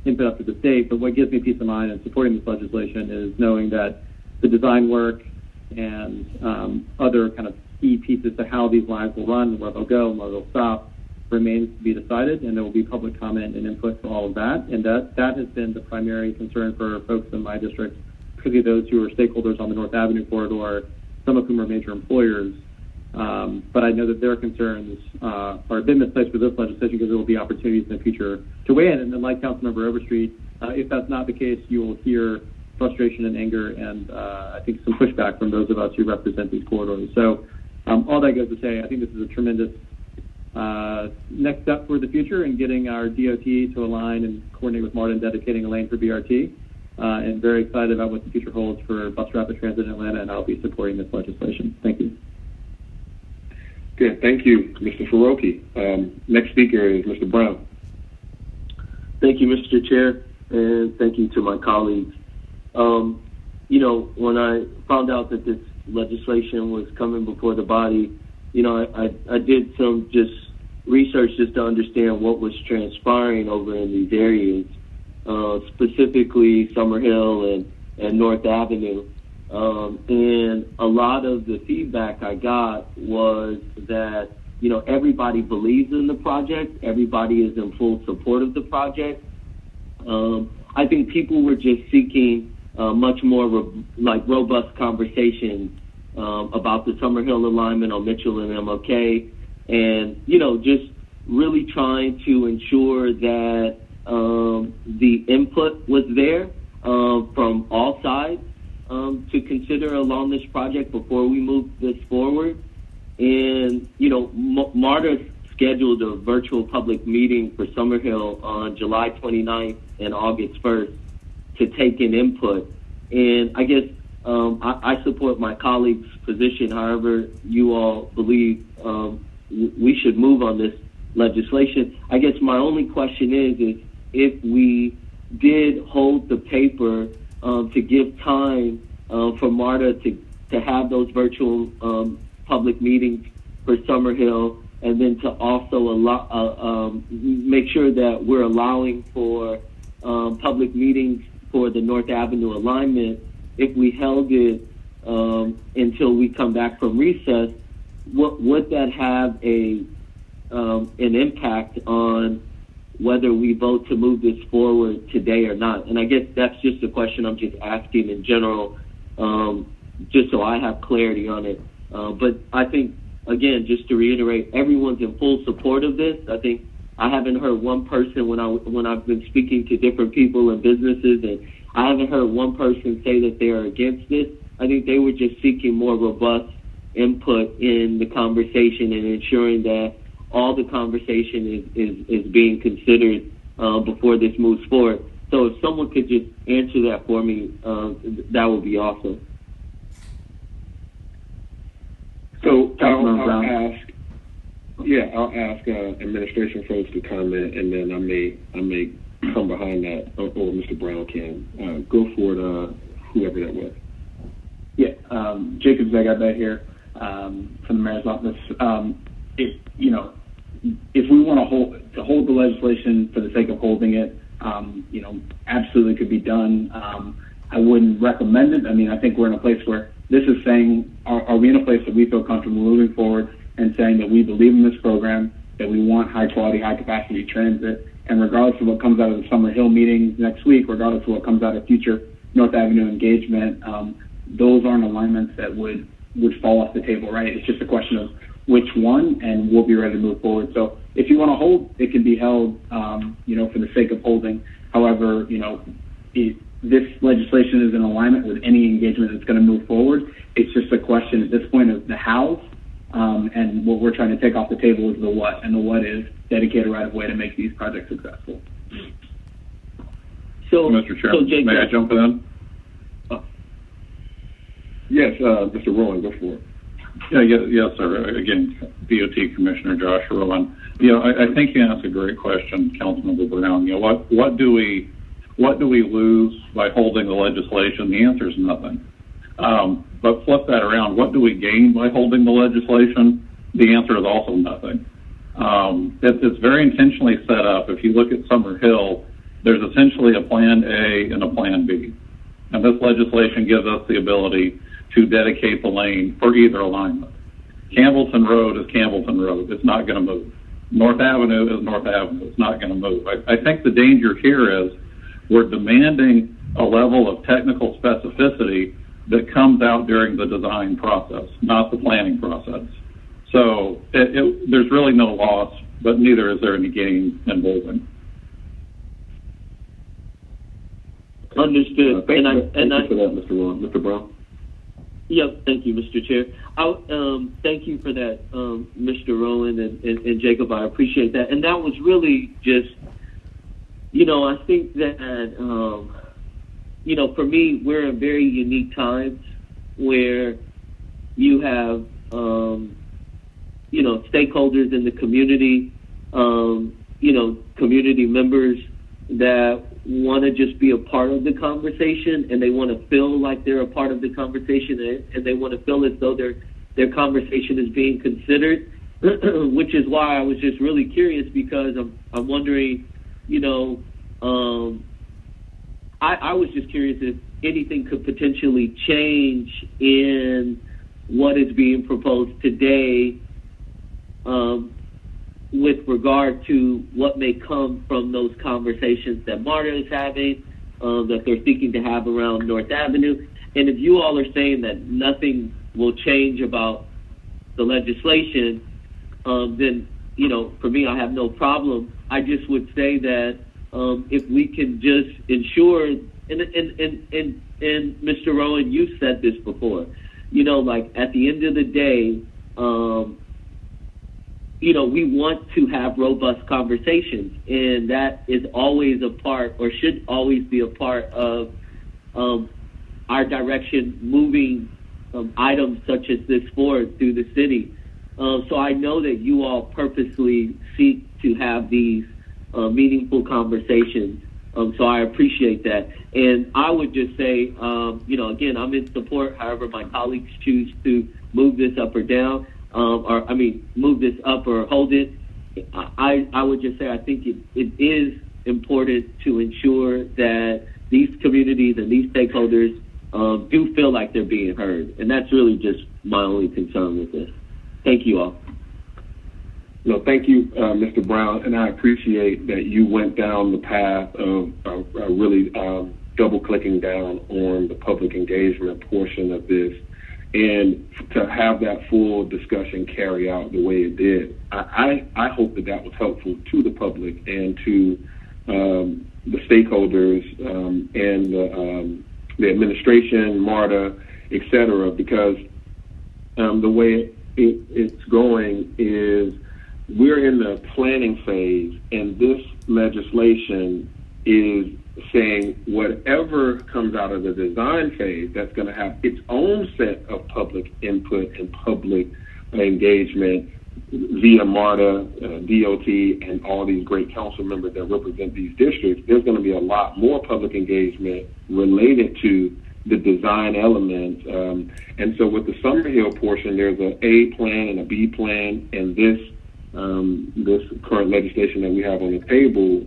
input up to the state. But what gives me peace of mind in supporting this legislation is knowing that the design work and other kind of key pieces to how these lines will run, where they'll go and where they'll stop, remains to be decided, and there will be public comment and input for all of that. And that has been the primary concern for folks in my district, particularly those who are stakeholders on the North Avenue corridor, some of whom are major employers. But I know that their concerns are a bit misplaced for this legislation because there will be opportunities in the future to weigh in. And then, like Councilmember Overstreet, if that's not the case, you will hear frustration and anger and I think some pushback from those of us who represent these corridors. So all that goes to say, I think this is a tremendous next step for the future in getting our DOT to align and coordinate with MARTA and dedicating a lane for BRT. And very excited about what the future holds for bus rapid transit in Atlanta, and I'll be supporting this legislation. Thank you. Good. Thank you, Mr. Faroki. Next speaker is Mr. Brown. Thank you, Mr. Chair, and thank you to my colleagues. When I found out that this legislation was coming before the body, I did some just research just to understand what was transpiring over in these areas, specifically Summerhill and North Avenue. And a lot of the feedback I got was that everybody believes in the project. Everybody is in full support of the project. I think people were just seeking much more robust conversations about the Summerhill alignment on Mitchell and MLK, and just really trying to ensure that the input was there from all sides to consider along this project before we move this forward. And MARTA scheduled a virtual public meeting for Summerhill on July 29th and August 1st to take in input. And I guess I support my colleague's position. However, you all believe we should move on this legislation. I guess my only question is if we did hold the paper to give time for MARTA to have those virtual public meetings for Summerhill, and then to also make sure that we're allowing for public meetings for the North Avenue alignment. If we held it until we come back from recess, would that have an impact on whether we vote to move this forward today or not? And I guess that's just a question I'm just asking in general, just so I have clarity on it. But I think, again, just to reiterate, everyone's in full support of this. I think I haven't heard one person when I've been speaking to different people and businesses, and I haven't heard one person say that they are against this. I think they were just seeking more robust input in the conversation and ensuring that all the conversation is being considered before this moves forward. So if someone could just answer that for me, that would be awesome. So I'll ask administration folks to comment, and then I may come behind that, or Mr. Brown can. Go for it, whoever that was. Yeah, Jacob Zegabet here from the mayor's office. If we want to hold the legislation for the sake of holding it, absolutely could be done. I wouldn't recommend it. I mean, I think we're in a place where this is saying, are we in a place that we feel comfortable moving forward and saying that we believe in this program, that we want high quality, high capacity transit, and regardless of what comes out of the Summerhill meeting next week, regardless of what comes out of future North Avenue engagement, those aren't alignments that would fall off the table, right? It's just a question of which one, and we'll be ready to move forward. So if you want to hold, it can be held, for the sake of holding. However, this legislation is in alignment with any engagement that's going to move forward. It's just a question at this point of the how, and what we're trying to take off the table is the what, and the what is dedicated right-of-way to make these projects successful. So, Mr. Chairman, may I jump in? Yes, Mr. Rowan, go for it. Yes, sir. Again, DOT Commissioner Josh Rowan. I think you asked a great question, Councilmember Brown. What do we lose by holding the legislation? The answer is nothing. But flip that around. What do we gain by holding the legislation? The answer is also nothing. It's very intentionally set up. If you look at Summerhill, there's essentially a Plan A and a Plan B. And this legislation gives us the ability to dedicate the lane for either alignment. Campbellton Road is Campbellton Road. It's not going to move. North Avenue is North Avenue. It's not going to move. I think the danger here is we're demanding a level of technical specificity that comes out during the design process, not the planning process. So there's really no loss, but neither is there any gain in moving. Understood. Thank you for that, Mr. Rowan. Mr. Brown? Yep, thank you, Mr. Chair. Thank you for that, Mr. Rowan and Jacob. I appreciate that. And that was really just, I think that, for me, we're in very unique times where you have, stakeholders in the community, community members that want to just be a part of the conversation, and they want to feel like they're a part of the conversation, and they want to feel as though their conversation is being considered, which is why I was just really curious, because I'm wondering, I was just curious if anything could potentially change in what is being proposed today with regard to what may come from those conversations that MARTA is having, that they're seeking to have around North Avenue. And if you all are saying that nothing will change about the legislation, then, you know, for me, I have no problem. I just would say that if we can just ensure, and Mr. Rowan, you said this before, you know, like at the end of the day, you know, we want to have robust conversations, and that is always a part, or should always be a part of our direction moving items such as this forward through the city. So I know that you all purposely seek to have these meaningful conversations. So I appreciate that. And I would just say, you know, again, I'm in support. However, my colleagues choose to move this up or down, move this up or hold it. I would just say I think it is important to ensure that these communities and these stakeholders do feel like they're being heard. And that's really just my only concern with this. Thank you all. No, thank you, Mr. Brown, and I appreciate that you went down the path of really double-clicking down on the public engagement portion of this, and to have that full discussion carry out the way it did. I hope that that was helpful to the public and to the stakeholders and the administration, MARTA, et cetera, because the way it's going is we're in the planning phase, and this legislation is saying whatever comes out of the design phase, that's going to have its own set of public input and public engagement via MARTA, DOT, and all these great council members that represent these districts. There's going to be a lot more public engagement related to the design elements. And so with the Summerhill portion, there's an A plan and a B plan, and this current legislation that we have on the table,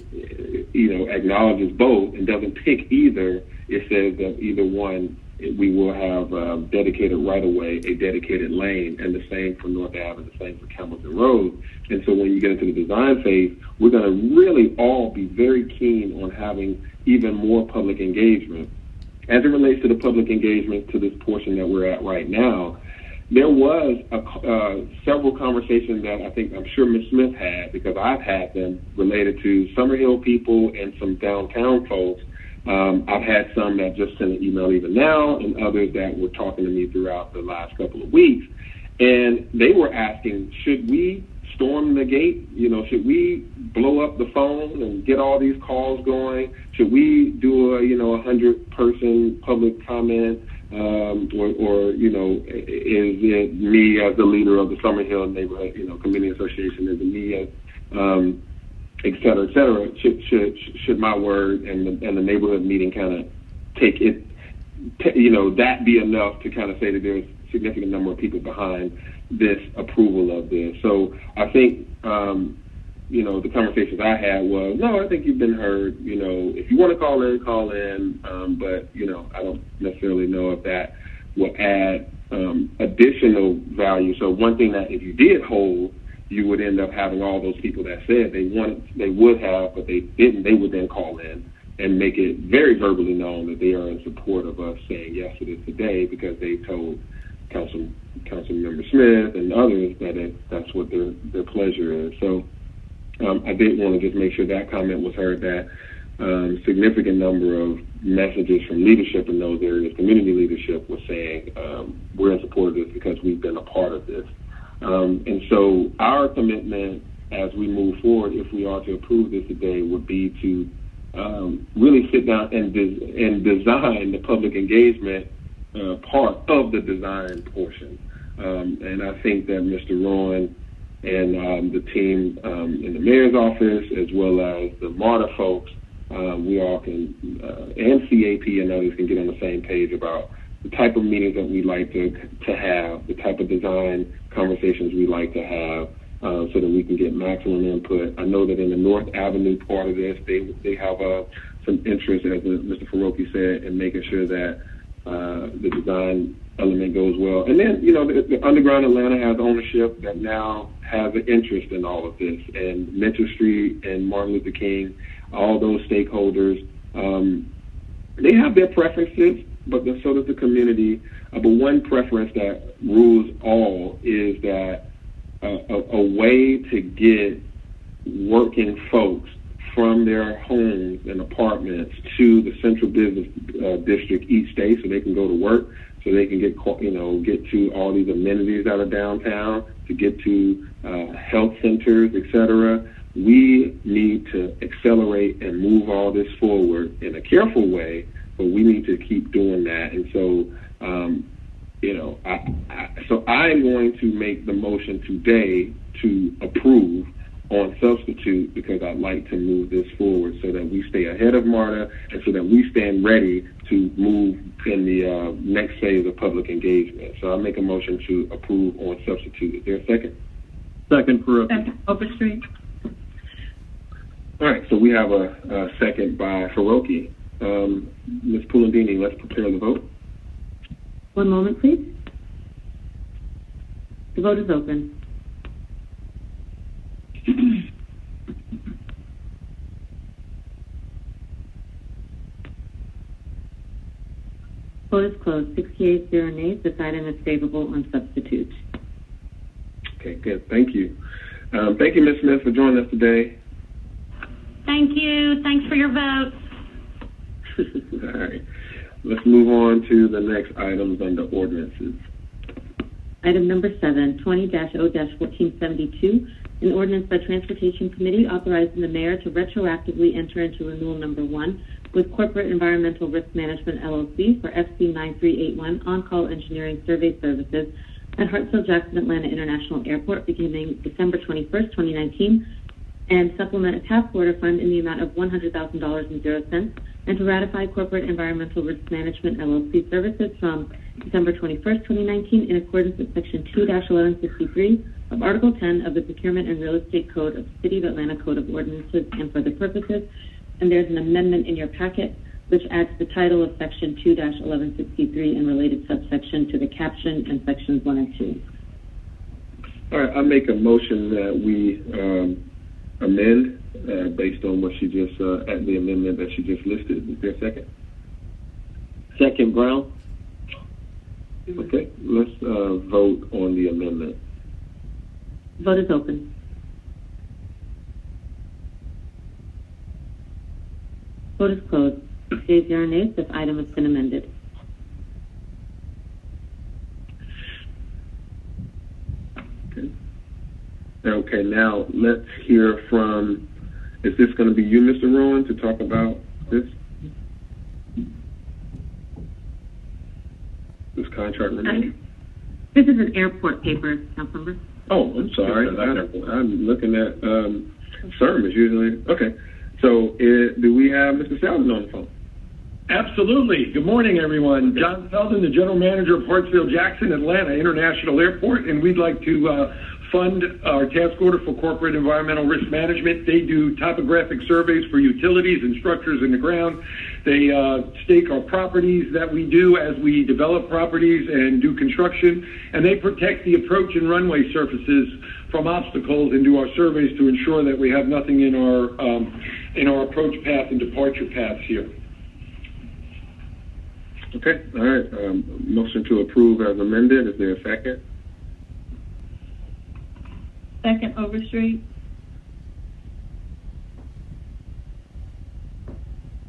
you know, acknowledges both and doesn't pick either. It says that either one, we will have dedicated right-of-way, a dedicated lane, and the same for North Ave and the same for Campbellton Road. And so when you get into the design phase, we're going to really all be very keen on having even more public engagement. As it relates to the public engagement to this portion that we're at right now, there was several conversations that I'm sure Ms. Smith had, because I've had them, related to Summerhill people and some downtown folks. I've had some that just sent an email even now, and others that were talking to me throughout the last couple of weeks. And they were asking, should we storm the gate? You know, should we blow up the phone and get all these calls going? Should we do a 100-person public comment? Or you know, is it me as the leader of the Summerhill Neighborhood, Community Association? Is it me as, et cetera, et cetera? Should my word and the neighborhood meeting kind of take it, that be enough to kind of say that there's a significant number of people behind this approval of this? So I think, the conversations I had was, no, I think you've been heard. If you want to call in, call in. But, I don't necessarily know if that will add additional value. So one thing that if you did hold, you would end up having all those people that said they would have, but they didn't. They would then call in and make it very verbally known that they are in support of us saying yes to this today, because they told Councilmember Smith and others that that's what their pleasure is. So I did want to just make sure that comment was heard, that significant number of messages from leadership in those areas, community leadership, was saying we're in support of this because we've been a part of this. And so our commitment as we move forward, if we are to approve this today, would be to really sit down and design the public engagement part of the design portion. And I think that Mr. Rowan and the team in the mayor's office, as well as the MARTA folks, we all can, and CAP and others, can get on the same page about the type of meetings that we like to have, the type of design conversations we like to have, so that we can get maximum input. I know that in the North Avenue part of this, they have some interest, as Mr. Faroki said, in making sure that the design element goes well. And then, you know, the Underground Atlanta has ownership that now has an interest in all of this. And Mitchell Street and Martin Luther King, all those stakeholders, they have their preferences, but so does the community. But one preference that rules all is that a way to get working folks from their homes and apartments to the central business district each day, so they can go to work, so they can get to all these amenities that are downtown, to get to health centers, etc. We need to accelerate and move all this forward in a careful way, but we need to keep doing that. And so, I'm going to make the motion today to approve on substitute, because I'd like to move this forward so that we stay ahead of MARTA and so that we stand ready to move in the next phase of public engagement. So I'll make a motion to approve on substitute. Is there a second? Second, Peru. Second, Overstreet. All right, so we have a second by Faroki. Ms. Pulandini, let's prepare the vote. One moment, please. The vote is open. Vote is closed. 68 0 nays. This item is favorable on substitute. Okay, good. Thank you. Thank you, Ms. Smith, for joining us today. Thank you. Thanks for your vote. All right. Let's move on to the next items under ordinances. Item number 7, 20-0-1472, an ordinance by Transportation Committee authorizing the mayor to retroactively enter into renewal number 1 with Corporate Environmental Risk Management, LLC for FC 9381 on-call engineering survey services at Hartsfield-Jackson Atlanta International Airport beginning December 21st, 2019, and supplement a task order fund in the amount of $100,000.00, and to ratify Corporate Environmental Risk Management, LLC services from December 21st, 2019 in accordance with Section 2-1163 of Article 10 of the Procurement and Real Estate Code of the City of Atlanta Code of Ordinances and for the purposes. And there's an amendment in your packet which adds the title of Section 2-1163 and related subsection to the caption in Sections 1 and 2. All right, I make a motion that we amend based on what she just, at the amendment that she just listed. Is there a second? Second, Brown. Okay, let's vote on the amendment. Vote is open. Vote is closed. 68 0 nays. This item has been amended. Okay, now let's hear from, is this going to be you, Mr. Rowan, to talk about this contract renewal? This is an airport paper, Councilmember. Oh, I'm sorry. I'm looking at CERM is usually, okay. So do we have Mr. Selden on the phone? Absolutely. Good morning, everyone. John Selden, the General Manager of Hartsfield-Jackson Atlanta International Airport, and we'd like to fund our task order for corporate environmental risk management. They do topographic surveys for utilities and structures in the ground. They stake our properties that we do as we develop properties and do construction, and they protect the approach and runway surfaces from obstacles and do our surveys to ensure that we have nothing in our approach path and departure paths here. Okay, all right. Motion to approve as amended. Is there a second? Second, Overstreet.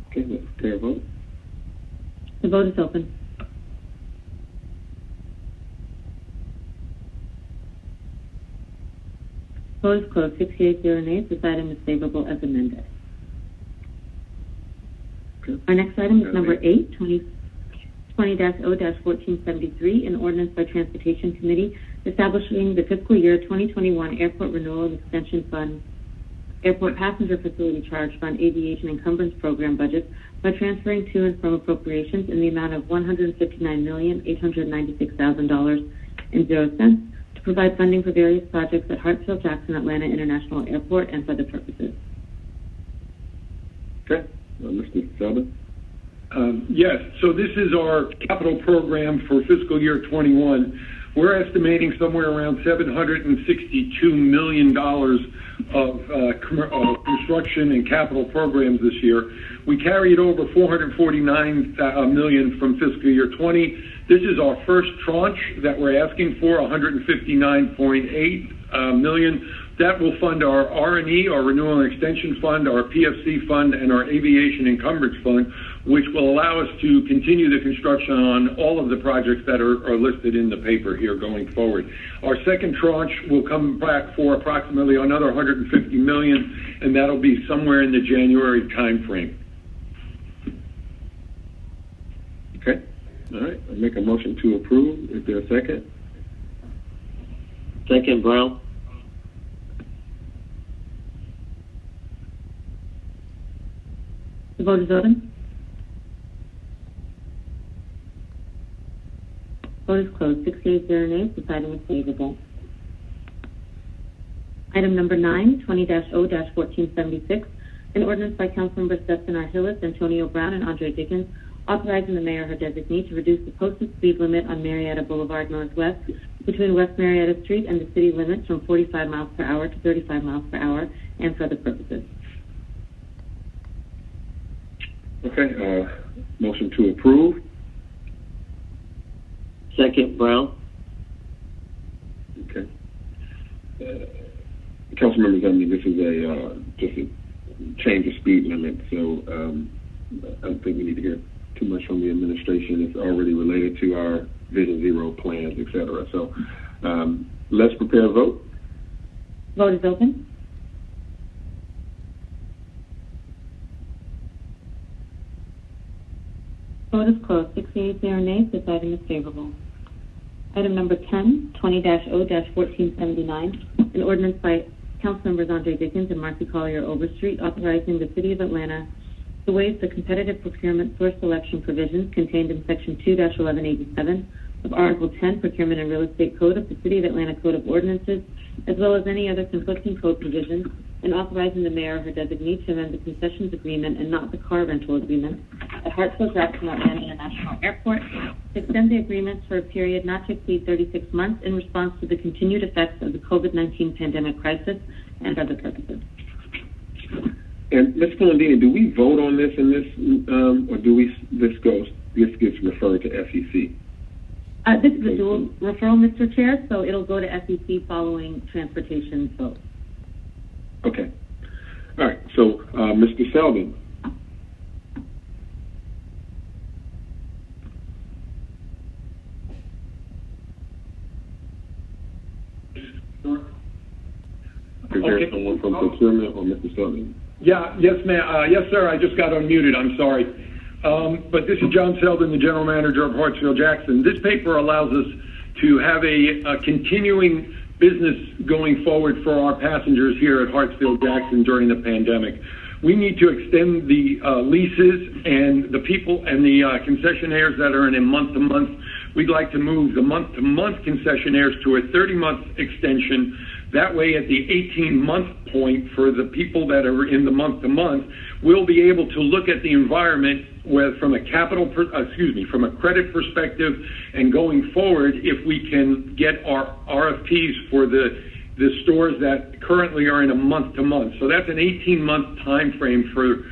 Okay, let's prepare a vote. The vote is open. Vote is closed. 68 0 nays. This item is favorable as amended. Okay. Our next item is number 8, 20-0-1473, an ordinance by Transportation Committee establishing the fiscal year 2021 Airport Renewal and Extension Fund, Airport Passenger Facility Charge Fund, Aviation Encumbrance Program budgets by transferring to and from appropriations in the amount of $159,896,000.00 to provide funding for various projects at Hartsfield-Jackson Atlanta International Airport and for the purposes. Okay, Mr. Selden. Yes, so this is our capital program for fiscal year 21. We're estimating somewhere around $762 million of construction and capital programs this year. We carried over $449 million from fiscal year 20. This is our first tranche that we're asking for, $159.8 million. That will fund our R&E, our Renewal and Extension Fund, our PFC Fund, and our Aviation Encumbrance Fund, which will allow us to continue the construction on all of the projects that are listed in the paper here going forward. Our second tranche will come back for approximately another $150 million, and that'll be somewhere in the January timeframe. Okay. All right. I make a motion to approve. Is there a second? Second, Brown. The vote is open. Vote is closed. 68 nays. This item is favorable. Item number 9, 20-0-1476, an ordinance by Councilmembers Dustin R. Hillis, Antonio Brown, and Andre Dickens, authorizing the mayor or her designee to reduce the posted speed limit on Marietta Boulevard Northwest between West Marietta Street and the city limits from 45 miles per hour to 35 miles per hour and for other purposes. Okay, motion to approve. Second, Brown. Okay. Council members, I mean, this is just a change of speed limit, so I don't think we need to hear too much from the administration. It's already related to our Vision Zero plans, et cetera. So let's prepare a vote. Vote is open. Vote is closed. 68 nays. This item is favorable. Item number 10, 20-0-1479, an ordinance by Councilmembers Andre Dickens and Marcy Collier Overstreet authorizing the City of Atlanta to waive the competitive procurement source selection provisions contained in Section 2-1187 of Article 10, Procurement and Real Estate Code of the City of Atlanta Code of Ordinances, as well as any other conflicting code provisions, and authorizing the mayor or her designee to amend the concessions agreement and not the car rental agreement at Hartsfield-Jackson Atlanta International Airport to extend the agreements for a period not to exceed 36 months in response to the continued effects of the COVID-19 pandemic crisis and other purposes. And Ms. Colandini, do we vote on this in this, or do this gets referred to SEC? This is a dual referral, Mr. Chair, so it'll go to SEC following transportation vote. Okay. All right. So, Mr. Selden. Is there someone from procurement or Mr. Selden? Yeah, yes, ma'am. Yes, sir. I just got unmuted. I'm sorry. But this is John Selden, the general manager of Hartsfield-Jackson. This paper allows us to have a continuing business going forward for our passengers here at Hartsfield-Jackson during the pandemic. We need to extend the leases and the people and the concessionaires that are in a month-to-month. We'd like to move the month-to-month concessionaires to a 30-month extension. That way, at the 18-month point for the people that are in the month-to-month, we'll be able to look at the environment from a from a credit perspective, and going forward, if we can get our RFPs for the stores that currently are in a month-to-month. So that's an 18-month time frame for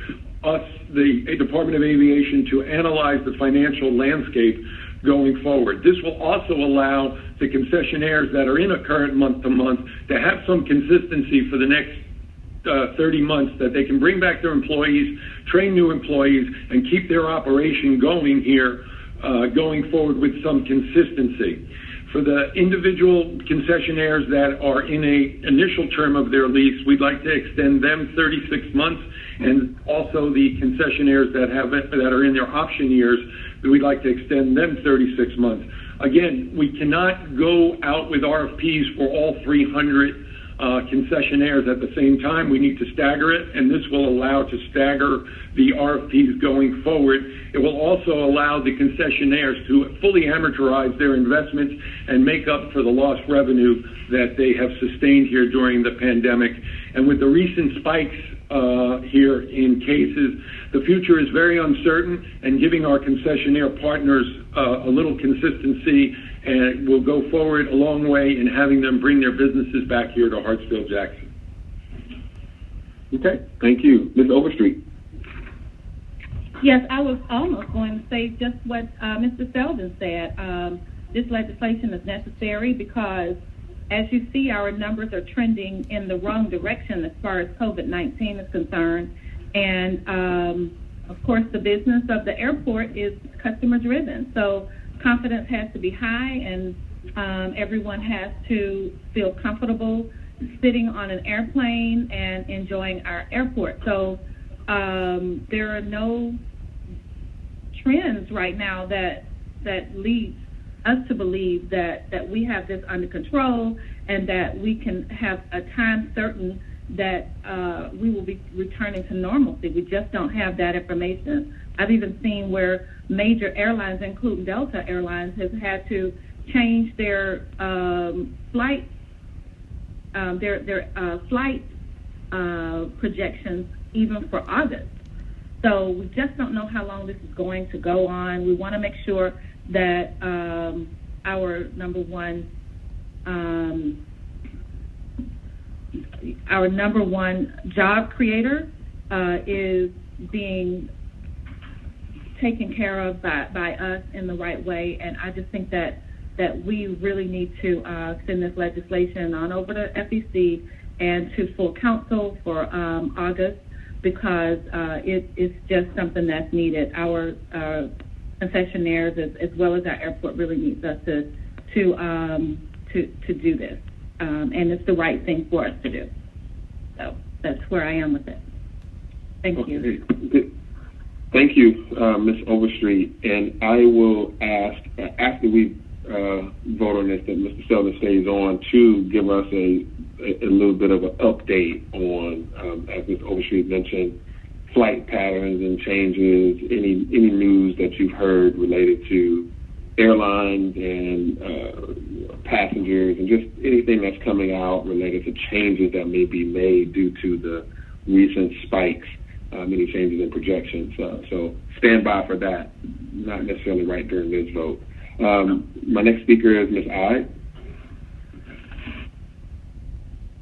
us, the Department of Aviation, to analyze the financial landscape going forward. This will also allow the concessionaires that are in a current month-to-month to have some consistency for the next 30 months, that they can bring back their employees, train new employees, and keep their operation going here going forward with some consistency. For the individual concessionaires that are in a initial term of their lease, we'd like to extend them 36 months, and also the concessionaires that are in their option years, we'd like to extend them 36 months. Again, we cannot go out with RFPs for all 300 concessionaires at the same time. We need to stagger it, and this will allow to stagger the RFPs going forward. It will also allow the concessionaires to fully amortize their investments and make up for the lost revenue that they have sustained here during the pandemic. And with the recent spikes here in cases. The future is very uncertain, and giving our concessionaire partners a little consistency and will go forward a long way in having them bring their businesses back here to Hartsfield-Jackson. Okay, thank you. Ms. Overstreet. Yes, I was almost going to say just what Mr. Selden said. This legislation is necessary because, as you see, our numbers are trending in the wrong direction as far as COVID-19 is concerned. And, of course, the business of the airport is customer-driven. So confidence has to be high, and everyone has to feel comfortable sitting on an airplane and enjoying our airport. So there are no trends right now that leads us to believe that we have this under control and that we can have a time certain that we will be returning to normalcy. We just don't have that information. I've even seen where major airlines, including Delta Airlines, has had to change their flight projections even for August. So we just don't know how long this is going to go on. We want to make sure that our number one job creator is being taken care of by us in the right way. And I just think that we really need to send this legislation on over to FEC and to full council for August, because it's just something that's needed. Our concessionaires, as well as our airport, really needs us to do this, and it's the right thing for us to do. So that's where I am with it. Thank you. Thank you, Ms. Overstreet. And I will ask, after we vote on this, that Mr. Selden stays on to give us a little bit of an update on, as Ms. Overstreet mentioned, flight patterns and changes, any news that you've heard related to airlines and passengers, and just anything that's coming out related to changes that may be made due to the recent spikes, many changes in projections. So stand by for that, not necessarily right during this vote. My next speaker is Ms. Ide.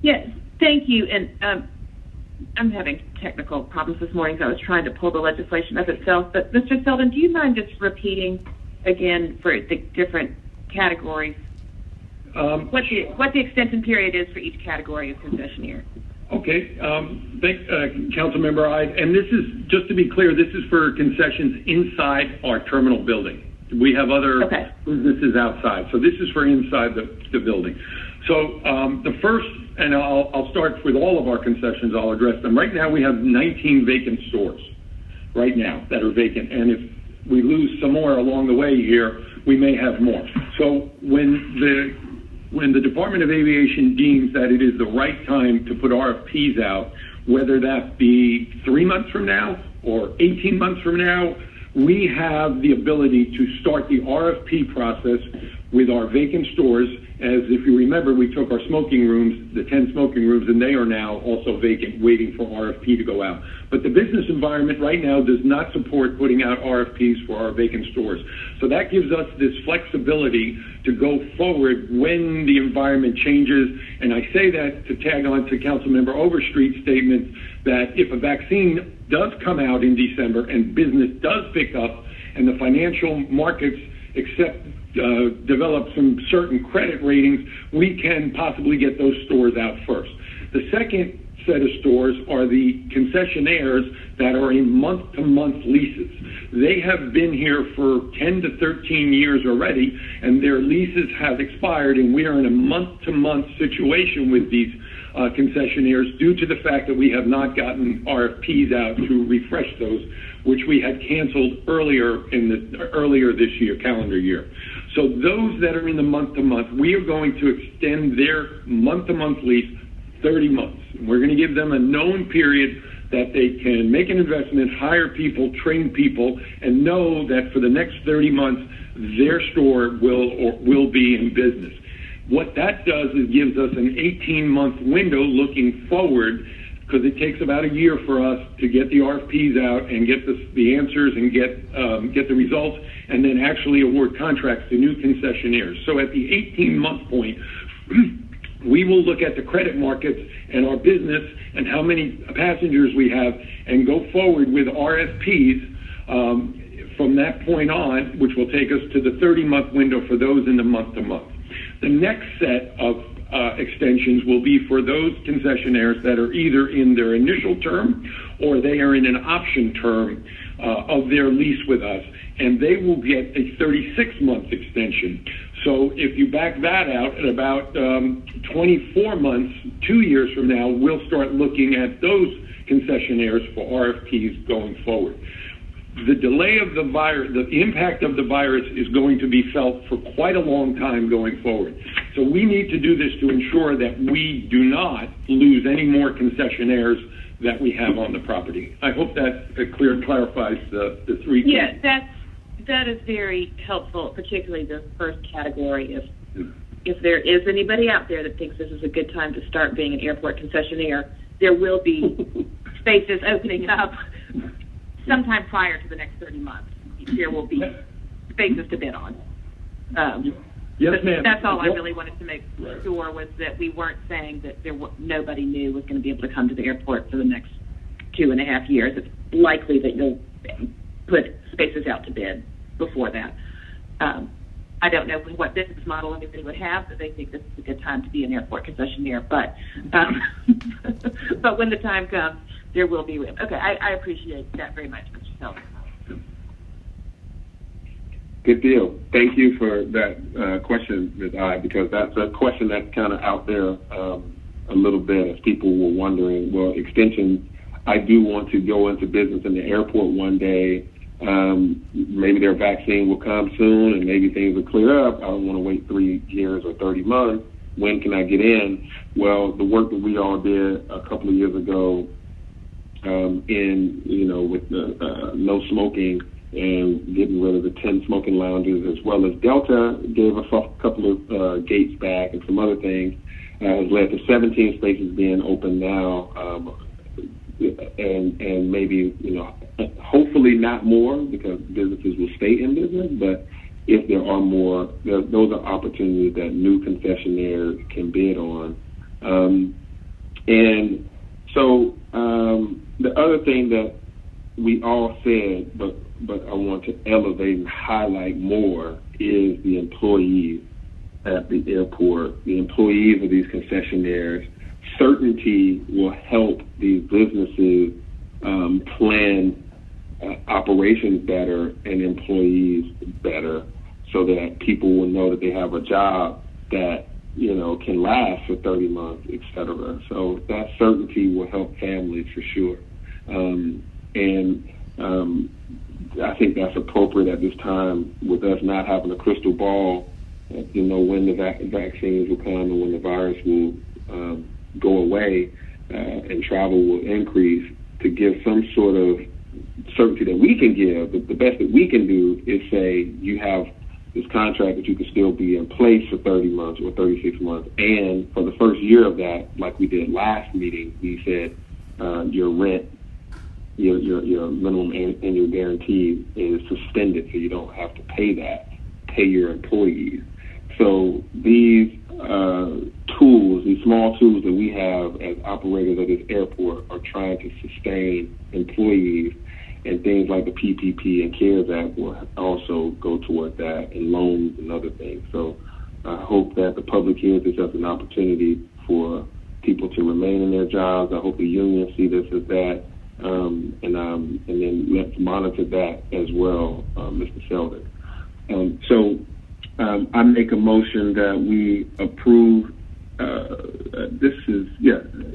Yes, thank you. And I'm having technical problems this morning, so I was trying to pull the legislation up itself. But Mr. Selden, do you mind just repeating again for the different categories what the extension period is for each category of concessionaire? Okay, Councilmember Ide. And this is, just to be clear, this is for concessions inside our terminal building. We have other businesses outside, so this is for inside the building. So the first, and I'll start with all of our concessions, I'll address them. Right now we have 19 vacant stores right now that are vacant, and if we lose some more along the way here, we may have more. So when the Department of Aviation deems that it is the right time to put RFPs out, whether that be 3 months from now or 18 months from now, we have the ability to start the RFP process with our vacant stores. As if you remember, we took our smoking rooms, the 10 smoking rooms, and they are now also vacant, waiting for RFP to go out. But the business environment right now does not support putting out RFPs for our vacant stores. So that gives us this flexibility to go forward when the environment changes. And I say that to tag on to Councilmember Overstreet's statement that if a vaccine does come out in December and business does pick up and the financial markets develop some certain credit ratings, we can possibly get those stores out first. The second set of stores are the concessionaires that are in month-to-month leases. They have been here for 10 to 13 years already, and their leases have expired, and we are in a month-to-month situation with these concessionaires due to the fact that we have not gotten RFPs out to refresh those, which we had canceled earlier this year, calendar year. So those that are in the month-to-month, we are going to extend their month-to-month lease 30 months. We're going to give them a known period that they can make an investment, hire people, train people, and know that for the next 30 months, their store will be in business. What that does is gives us an 18-month window looking forward, because it takes about a year for us to get the RFPs out and get the answers and get the results, and then actually award contracts to new concessionaires. So at the 18-month point, we will look at the credit markets and our business and how many passengers we have and go forward with RFPs from that point on, which will take us to the 30-month window for those in the month-to-month. The next set of extensions will be for those concessionaires that are either in their initial term or they are in an option term of their lease with us, and they will get a 36-month extension. So if you back that out, at about 24 months, 2 years from now, we'll start looking at those concessionaires for RFPs going forward. The delay of the virus, the impact of the virus is going to be felt for quite a long time going forward. So we need to do this to ensure that we do not lose any more concessionaires that we have on the property. I hope that clarifies the three. Yeah, that is very helpful, particularly the first category. If there is anybody out there that thinks this is a good time to start being an airport concessionaire, there will be spaces opening up sometime prior to the next 30 months. There will be spaces to bid on. Yes, ma'am. That's all I really wanted to make sure, was that we weren't saying that nobody new was going to be able to come to the airport for the next 2.5 years. It's likely that you'll put spaces out to bid before that. I don't know what business model anybody would have, that they think this is a good time to be an airport concessionaire, but but when the time comes, there will be room. Okay, I appreciate that very much, Mr. Selden. Good deal. Thank you for that question, Ms. I, because that's a question that's kind of out there a little bit, as people were wondering, well, extensions, I do want to go into business in the airport one day. Maybe their vaccine will come soon and maybe things will clear up. I don't want to wait 3 years or 30 months. When can I get in? Well, the work that we all did a couple of years ago with the no smoking and getting rid of the 10 smoking lounges, as well as Delta gave us a couple of gates back and some other things, has led to 17 spaces being open now, and maybe, hopefully not more, because businesses will stay in business, but if there are more, those are opportunities that new concessionaires can bid on. And so the other thing that we all said, but I want to elevate and highlight more, is the employees at the airport, the employees of these concessionaires. Certainty will help these businesses plan operations better and employees better, so that people will know that they have a job that can last for 30 months, et cetera. So that certainty will help families for sure. I think that's appropriate at this time, with us not having a crystal ball, when the vaccines will come and when the virus will go away and travel will increase, to give some sort of certainty that we can give. The best that we can do is say, you have this contract that you can still be in place for 30 months or 36 months. And for the first year of that, like we did last meeting, we said your rent, your minimum annual guarantee is suspended, so you don't have to pay that. Pay your employees. So these tools, these small tools that we have as operators of this airport, are trying to sustain employees, and things like the PPP and CARES Act will also go toward that, and loans and other things. So I hope that the public hears this as an opportunity for people to remain in their jobs. I hope the unions see this as that, and then let's monitor that as well, Mr. Selden. I make a motion that we approve.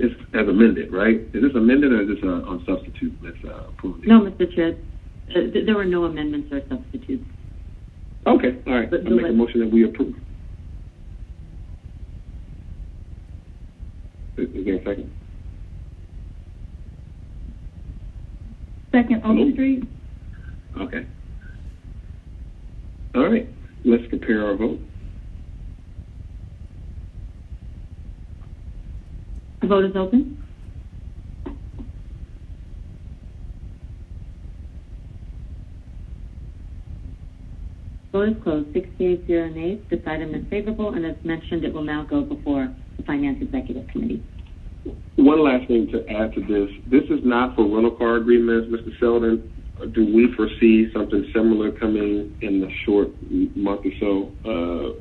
It's as amended, right? Is this amended, or is this on substitute? Let's approve. No, Mr. Chair. There were no amendments or substitutes. Okay, all right. I make a motion that we approve. Is there a second? Second, Overstreet. Okay. All right. Let's prepare our vote. The vote is open. Vote is closed. 6 yeas, 0 nays. This item is favorable, and as mentioned, it will now go before the Finance Executive Committee. One last thing to add to this. This is not for rental car agreements, Mr. Selden. Do we foresee something similar coming in the short month or so,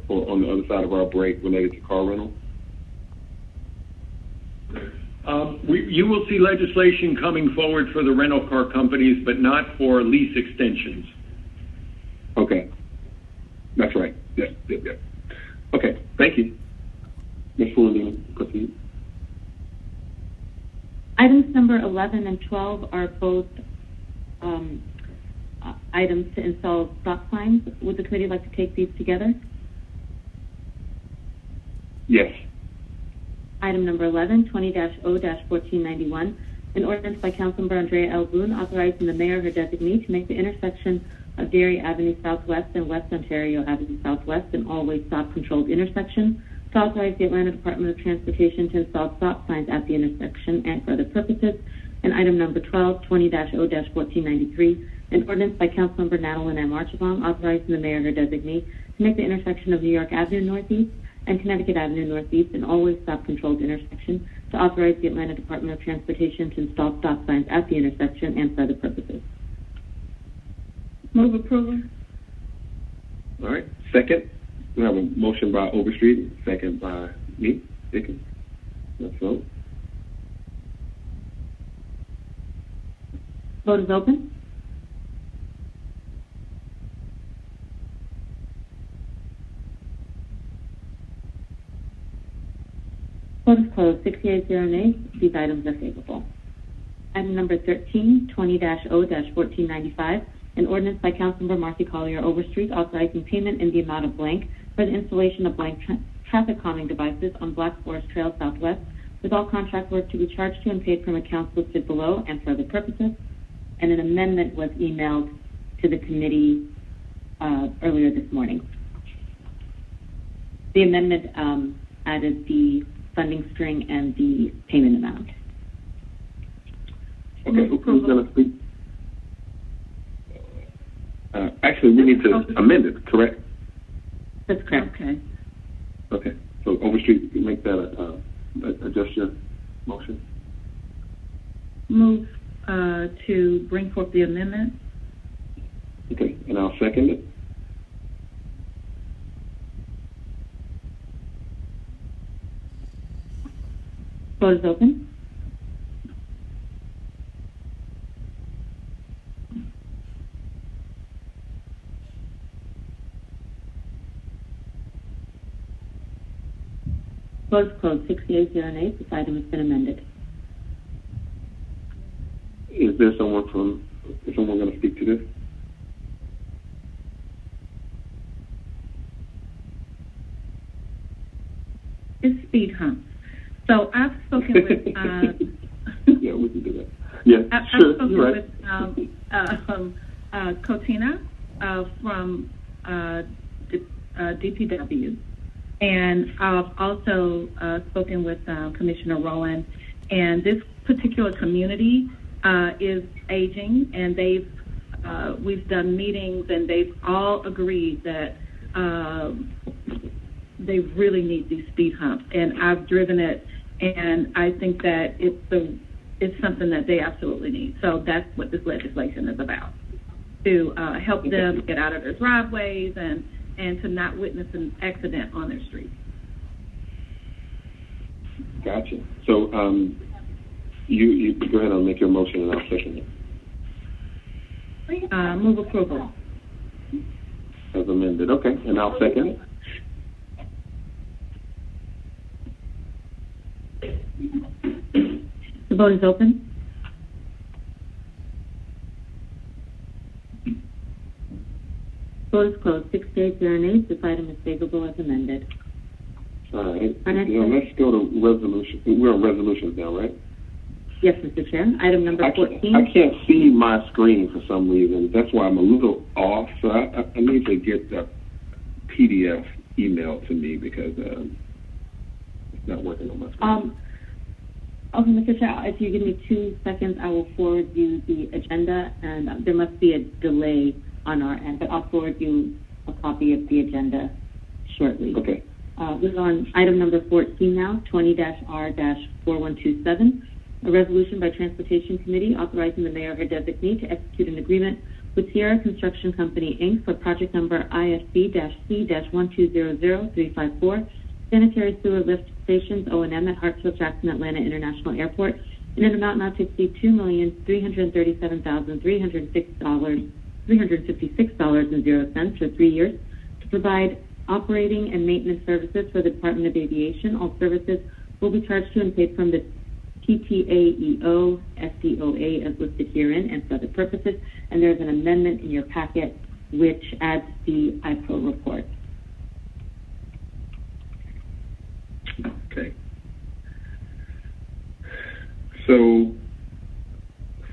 or on the other side of our break related to car rental? You will see legislation coming forward for the rental car companies, but not for lease extensions. Okay. That's right. Yes. Okay. Thank you. Ms. Fullerton, proceed. Items number 11 and 12 are both items to install stop signs. Would the committee like to take these together? Yes. Item number 11, 20-0-1491, an ordinance by Councilmember Andrea L. Boone authorizing the mayor or her designee to make the intersection of Dairy Avenue Southwest and West Ontario Avenue Southwest an all-way stop-controlled intersection, to authorize the Atlanta Department of Transportation to install stop signs at the intersection and for other purposes. And item number 12, 20-0-1493, an ordinance by Councilmember Natalie M. Archibong authorizing the mayor or her designee to make the intersection of New York Avenue Northeast and Connecticut Avenue Northeast an always stop-controlled intersection, to authorize the Atlanta Department of Transportation to install stop signs at the intersection and for other purposes. Move approval. All right. Second. We have a motion by Overstreet, second by me, Dickens. Let's vote. Vote is open. Vote is closed. 6 yeas, 0 nays. These items are favorable. Item number 13, 20-0-1495, an ordinance by Councilmember Marcy Collier Overstreet authorizing payment in the amount of blank for the installation of blank traffic calming devices on Black Forest Trail Southwest, with all contract work to be charged to and paid from accounts listed below and for other purposes. And an amendment was emailed to the committee earlier this morning. The amendment added the funding string and the payment amount. Okay, who's going to speak? Actually, we need to amend it, correct? That's correct. Okay. Okay, so Overstreet, you make that adjust your motion. Move to bring forth the amendment. Okay, and I'll second it. Vote is open. Vote is closed. 6 yeas, 0 nays. This item has been amended. Is someone going to speak to this? It's speed humps. So I've spoken with. Yeah, we can do that. Yeah, I've sure. spoken You're right. with Cotina from DPW. And I've also spoken with Commissioner Rowan, and this particular community is aging, and we've done meetings, and they've all agreed that they really need these speed humps. And I've driven it, and I think that it's something that they absolutely need. So that's what this legislation is about, to help them get out of their driveways and to not witness an accident on their street. Gotcha. So you go ahead and make your motion, and I'll second it. Move approval. As amended. Okay, and I'll second it. The vote is open. Vote is closed. 6 yeas, 0 nays. This item is favorable as amended. All right. Let's go to resolution. We're on resolutions now, right? Yes, Mr. Chair. Item number 14. I can't see my screen for some reason. That's why I'm a little off. So I need to get the PDF emailed to me because it's not working on my screen. Okay, Mr. Chair, if you give me 2 seconds, I will forward you the agenda, and there must be a delay on our end, but I'll forward you a copy of the agenda shortly. Okay. We're on item number 14 now, 20-R-4127, a resolution by Transportation Committee authorizing the mayor or designee to execute an agreement with Sierra Construction Company, Inc. for project number ISB-C-1200354, sanitary sewer lift stations, O&M at Hartsfield-Jackson Atlanta International Airport, in an amount not to exceed $2,337,356.00 for 3 years to provide operating and maintenance services for the Department of Aviation. All services will be charged to and paid from the TTAEO SDOA as listed herein and for other purposes. And there's an amendment in your packet which adds the IPRO report. Okay. So,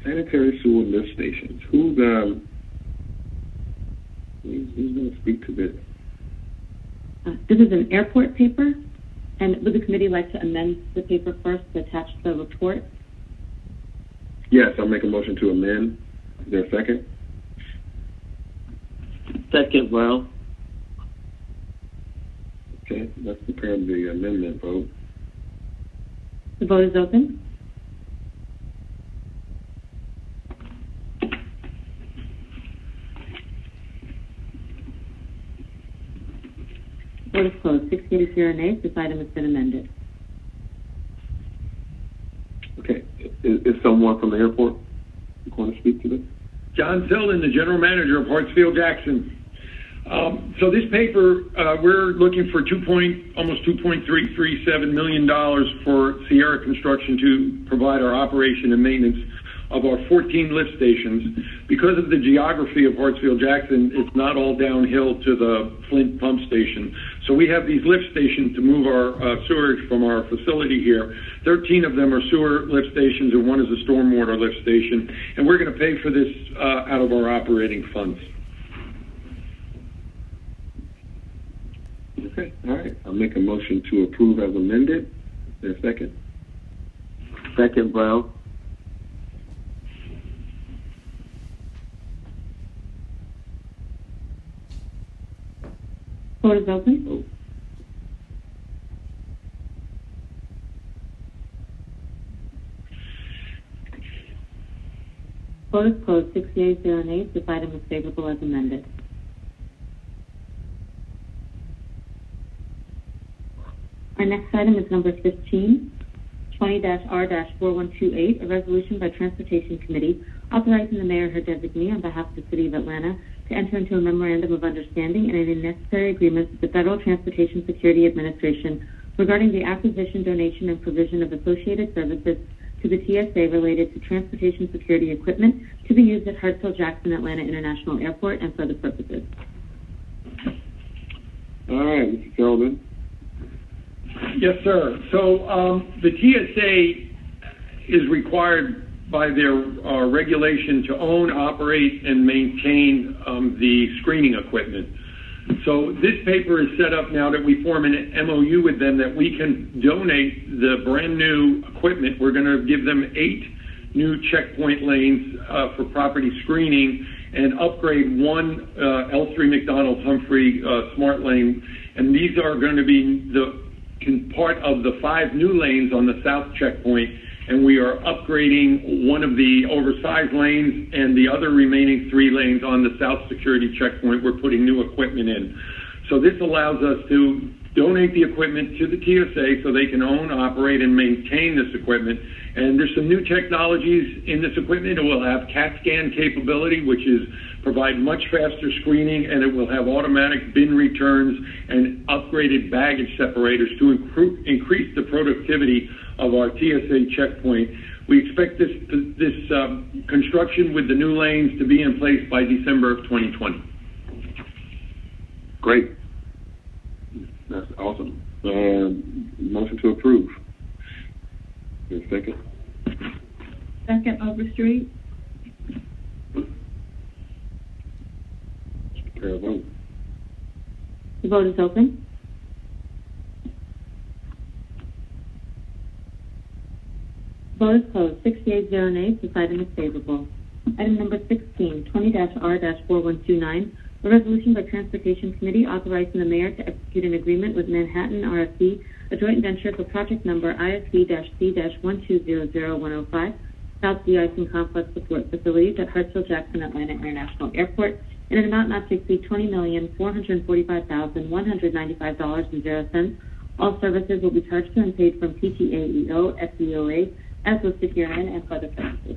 sanitary sewer lift stations. Who's going to speak to this? This is an airport paper, and would the committee like to amend the paper first to attach the report? Yes, I'll make a motion to amend. Is there a second? Second, Brown. Okay, let's prepare the amendment vote. The vote is open. Vote is closed. 680 nays. This item has been amended. Okay, is someone from the airport going to speak to this? John Selden, the general manager of Hartsfield-Jackson. So this paper, we're looking for almost $2.337 million for Sierra Construction to provide our operation and maintenance of our 14 lift stations. Because of the geography of Hartsfield-Jackson, it's not all downhill to the Flint pump station. So we have these lift stations to move our sewage from our facility here. 13 of them are sewer lift stations, and one is a stormwater lift station. And we're going to pay for this out of our operating funds. Okay, all right. I'll make a motion to approve as amended. Is there a second? Second, Brown. Vote is open. Vote is closed. 680 nays. This item is favorable as amended. Our next item is number 15, 20-R-4128, a resolution by Transportation Committee authorizing the mayor or her designee on behalf of the City of Atlanta to enter into a memorandum of understanding and any necessary agreements with the Federal Transportation Security Administration regarding the acquisition, donation, and provision of associated services to the TSA related to transportation security equipment to be used at Hartsfield-Jackson Atlanta International Airport and for other purposes. All right, Mr. Sheldon. Yes, sir. So the TSA is required by their regulation to own, operate, and maintain the screening equipment. So this paper is set up now that we form an MOU with them that we can donate the brand new equipment. We're going to give them 8 new checkpoint lanes for property screening and upgrade one L3 McDonald Humphrey smart lane. And these are going to be part of the 5 new lanes on the south checkpoint, and we are upgrading one of the oversized lanes and the other remaining 3 lanes on the south security checkpoint. We're putting new equipment in. So this allows us to donate the equipment to the TSA so they can own, operate, and maintain this equipment. And there's some new technologies in this equipment. It will have CAT scan capability, which is provide much faster screening, and it will have automatic bin returns and upgraded baggage separators to increase the productivity of our TSA checkpoint. We expect this construction with the new lanes to be in place by December of 2020. Great. That's awesome. Motion to approve. Is there a second? Second, Overstreet. Prepare a vote. The vote is open. Vote is closed. 680 nays. This item is favorable. Item number 16, 20-R-4129, A resolution by Transportation Committee authorizing the mayor to execute an agreement with Manhattan RFC, a joint venture for project number ISB-C-1200105, South De-icing Complex Support Facilities at Hartsfield-Jackson Atlanta International Airport, in an amount not to exceed $20,445,195.00. All services will be charged to and paid from PTAEO, FDOA, as listed herein, and for other purposes.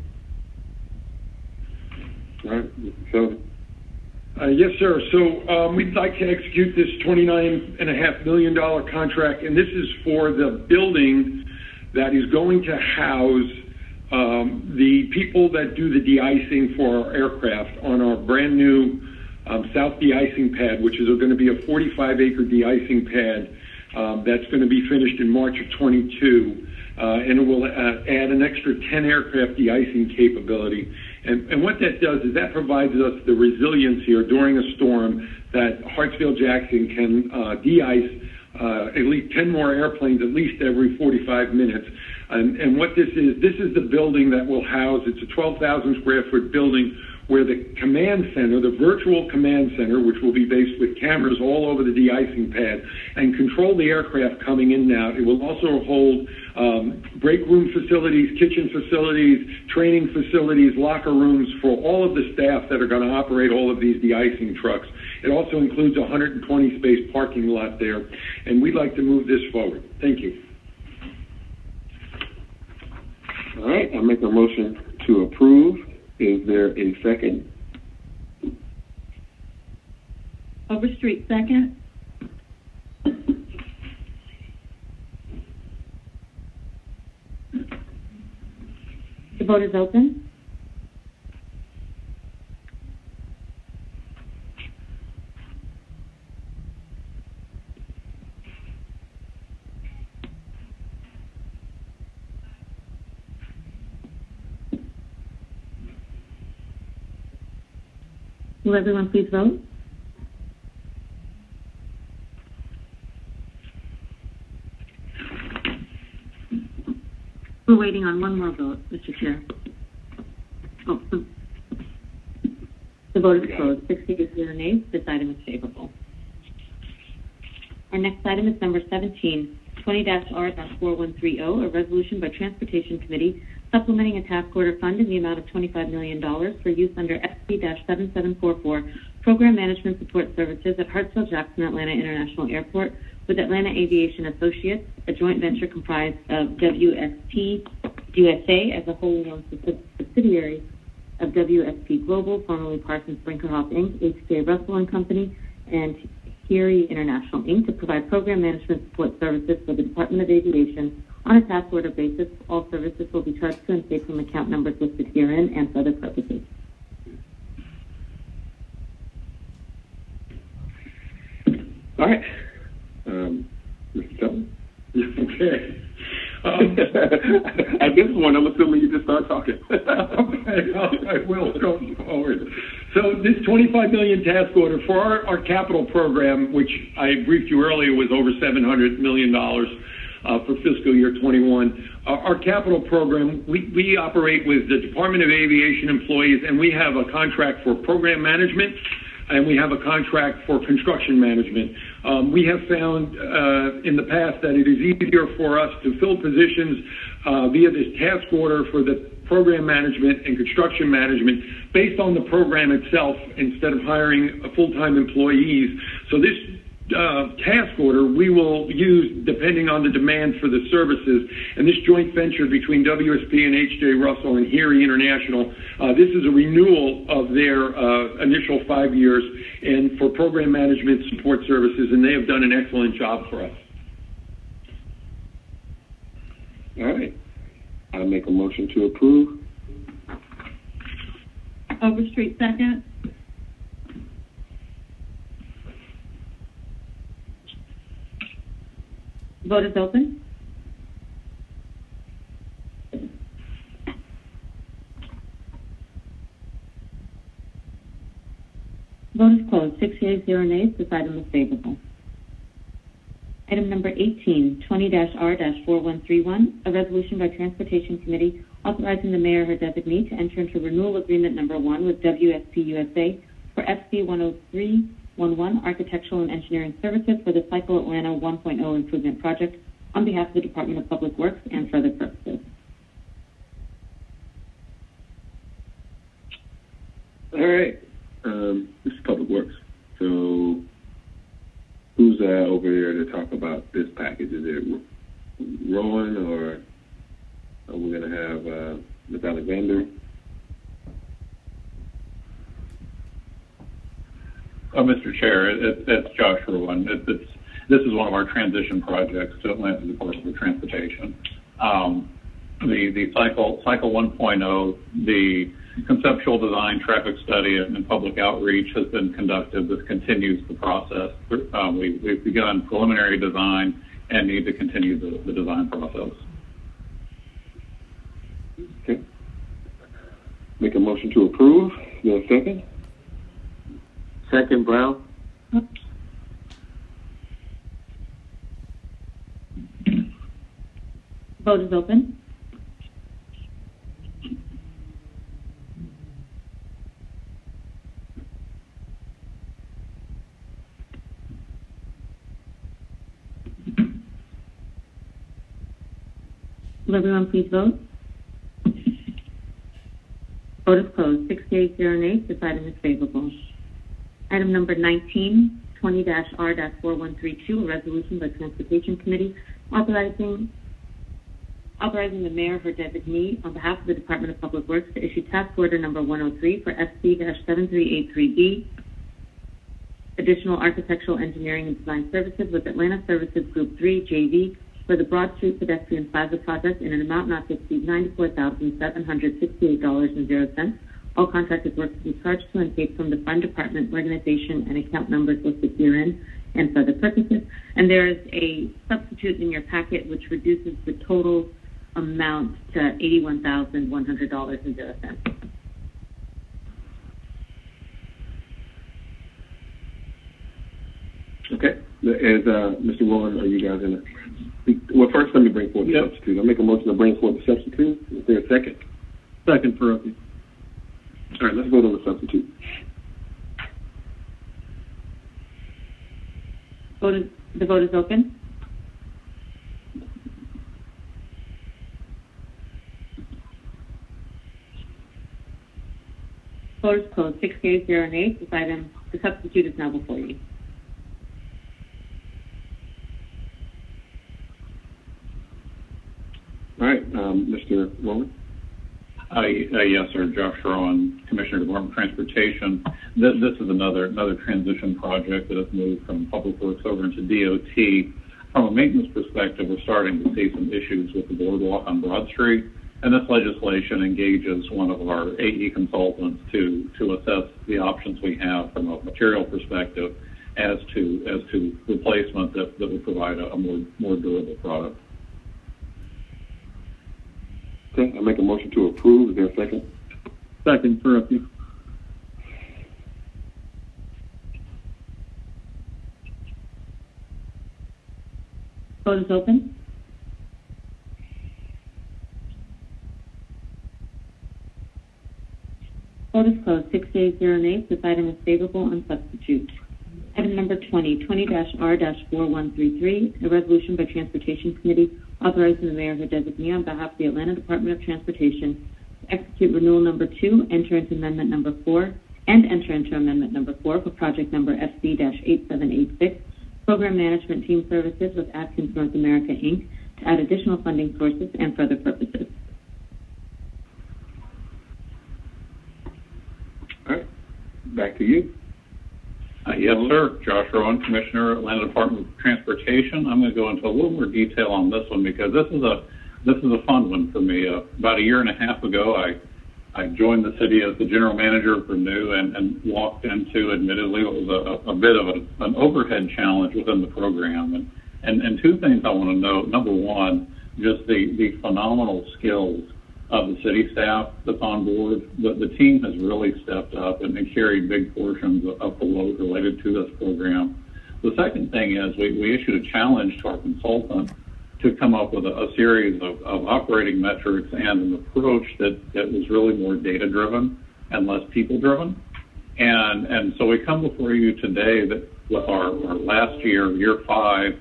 All right, Mr. Sheldon. Yes, sir. So we'd like to execute this $29.5 million contract, and this is for the building that is going to house the people that do the de-icing for our aircraft on our brand new South de-icing pad, which is going to be a 45-acre de-icing pad that's going to be finished in March of 22, and it will add an extra 10 aircraft de-icing capability. And what that does is that provides us the resilience here during a storm that Hartsfield-Jackson can de-ice at least 10 more airplanes at least every 45 minutes. And what this is the building that will house, it's a 12,000 square foot building where the command center, the virtual command center, which will be based with cameras all over the de-icing pad, and control the aircraft coming in and out. It will also hold break room facilities, kitchen facilities, training facilities, locker rooms for all of the staff that are going to operate all of these de-icing trucks. It also includes a 120 space parking lot there, and we'd like to move this forward. Thank you. All right, I make a motion to approve. Is there a second? Overstreet, second. The vote is open. Will everyone please vote? We're waiting on one more vote, Mr. Chair. Oh, the vote is closed. 60-0 nays. This item is favorable. Our next item is number 17, 20-R-4130, a resolution by Transportation Committee supplementing a task order fund in the amount of $25 million for use under SC-7744 Program Management Support Services at Hartsfield-Jackson Atlanta International Airport with Atlanta Aviation Associates, a joint venture comprised of WSP USA as a wholly owned subsidiary of WSP Global, formerly Parsons Brinkerhoff Inc., HK Russell & Company, and Heary International Inc. to provide program management support services for the Department of Aviation on a task order basis. All services will be charged to and paid from account numbers listed herein and for other purposes. All right. Mr. Sheldon? Okay. At this point, I'm assuming you just start talking. Okay, I will go forward. So this $25 million task order for our capital program, which I briefed you earlier was over $700 million for fiscal year 21. Our capital program, we operate with the Department of Aviation employees, and we have a contract for program management, and we have a contract for construction management. We have found in the past that it is easier for us to fill positions via this task order for the program management and construction management based on the program itself instead of hiring full-time employees. So this task order we will use depending on the demand for the services, and this joint venture between WSP and HJ Russell and Heary International, this is a renewal of their initial 5 years and for program management support services, and they have done an excellent job for us. All right. I make a motion to approve. Overstreet, second. Vote is open. Vote is closed. 6 yeas, 0 nays. This item is favorable. Item number 18, 20-R-4131, a resolution by Transportation Committee authorizing the mayor or her designee to enter into renewal agreement number 1 with WSP USA for SC 10311 Architectural and Engineering Services for the Cycle Atlanta 1.0 Improvement Project on behalf of the Department of Public Works and for other purposes. All right. This is Public Works. So who's over there to talk about this package? Is it Rowan, or are we going to have Ms. Alexander? Mr. Chair, it's Josh Rowan. This is one of our transition projects to Atlanta Department of Transportation. The Cycle 1.0, the conceptual design, traffic study, and public outreach has been conducted. This continues the process. We've begun preliminary design and need to continue the design process. Okay. Make a motion to approve. Is there a second? Second, Brown. Vote is open. Will everyone please vote? Vote is closed. 6 yeas, 0 nays. This item is favorable. Item number 19, 20-R-4132, a resolution by Transportation Committee authorizing the mayor or her designee on behalf of the Department of Public Works to issue task order number 103 for SC-7383B, additional architectural engineering and design services with Atlanta Services Group 3 JV for the Broad Street Pedestrian Plaza project in an amount not to exceed $94,768.00. All contracted work to be charged to and paid from the fund, department, organization, and account numbers listed herein and for other purposes. And there is a substitute in your packet which reduces the total amount to $81,100.00. Okay. As Mr. Rowan, are you guys in it? Well, first let me bring forward the substitute. I'll make a motion to bring forward the substitute. Is there a second? Second for Opie. All right, let's vote on the substitute. The vote is open. Vote is closed. 6 yeas, 0 nays. This item, the substitute is now before you. All right, Mr. Rowan. Yes, sir. Josh Rowan, Commissioner, Department of Transportation. This is another transition project that has moved from Public Works over into DOT. From a maintenance perspective, we're starting to see some issues with the boardwalk on Broad Street, and this legislation engages one of our AE consultants to assess the options we have from a material perspective as to replacement that will provide a more durable product. Okay, I'll make a motion to approve. Is there a second? Second for Opie. Vote is open. Vote is closed. 6 yeas, 0 nays. This item is favorable on substitute. Item number 20, 20-R-4133, a resolution by Transportation Committee authorizing the mayor or her designee on behalf of the Atlanta Department of Transportation to execute renewal number 2, enter into amendment number 4, and enter into amendment number 4 for project number FC-8786, Program Management Team Services with Atkins North America, Inc., to add additional funding sources and for other purposes. All right, back to you. Yes, sir. Josh Rowan, Commissioner, Atlanta Department of Transportation. I'm going to go into a little more detail on this one because this is a fun one for me. About a year and a half ago, I joined the city as the general manager for New and walked into, admittedly, what was a bit of an overhead challenge within the program. And two things I want to note. Number one, just the phenomenal skills of the city staff that's on board. The team has really stepped up and carried big portions of the load related to this program. The second thing is we issued a challenge to our consultant to come up with a series of operating metrics and an approach that was really more data-driven and less people-driven. And so we come before you today that with our last year 5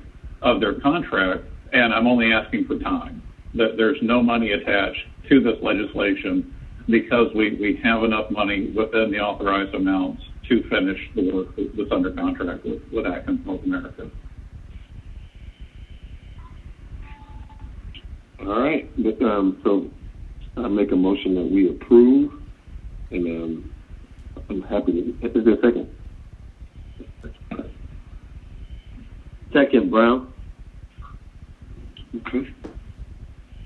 of their contract, and I'm only asking for time. That there's no money attached to this legislation because we have enough money within the authorized amounts to finish the work that's under contract with Atkins North America. All right. So I make a motion that we approve, and I'm happy to. Is there a second? Second, Brown. Okay.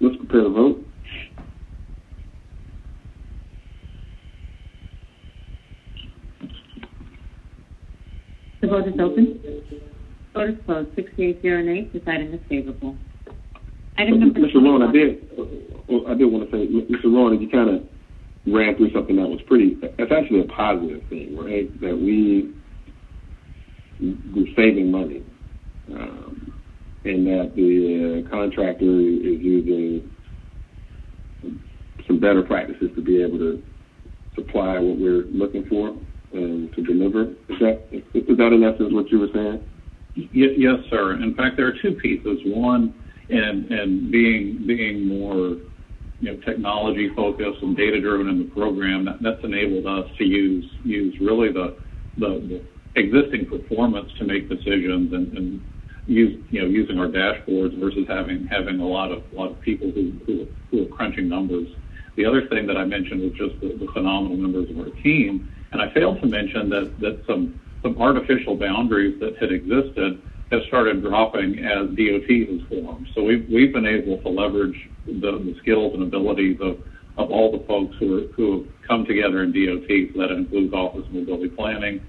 Let's prepare the vote. The vote is open. Vote is closed. 68 0 nays. This item is favorable. Item number Mr. Rowan, I did want to say, Mr. Rowan, you kind of ran through something that was that's actually a positive thing, right? That we're saving money, and that the contractor is using some better practices to be able to supply what we're looking for and to deliver. Is that in essence what you were saying? Yes, sir. In fact, there are two pieces. One, and being more technology focused and data driven in the program, that's enabled us to use really the existing performance to make decisions and using our dashboards versus having a lot of people who are crunching numbers. The other thing that I mentioned was just the phenomenal members of our team, and I failed to mention that some artificial boundaries that had existed have started dropping as DOT has formed. So we've been able to leverage the skills and abilities of all the folks who have come together in DOT. So that includes Office of Mobility Planning,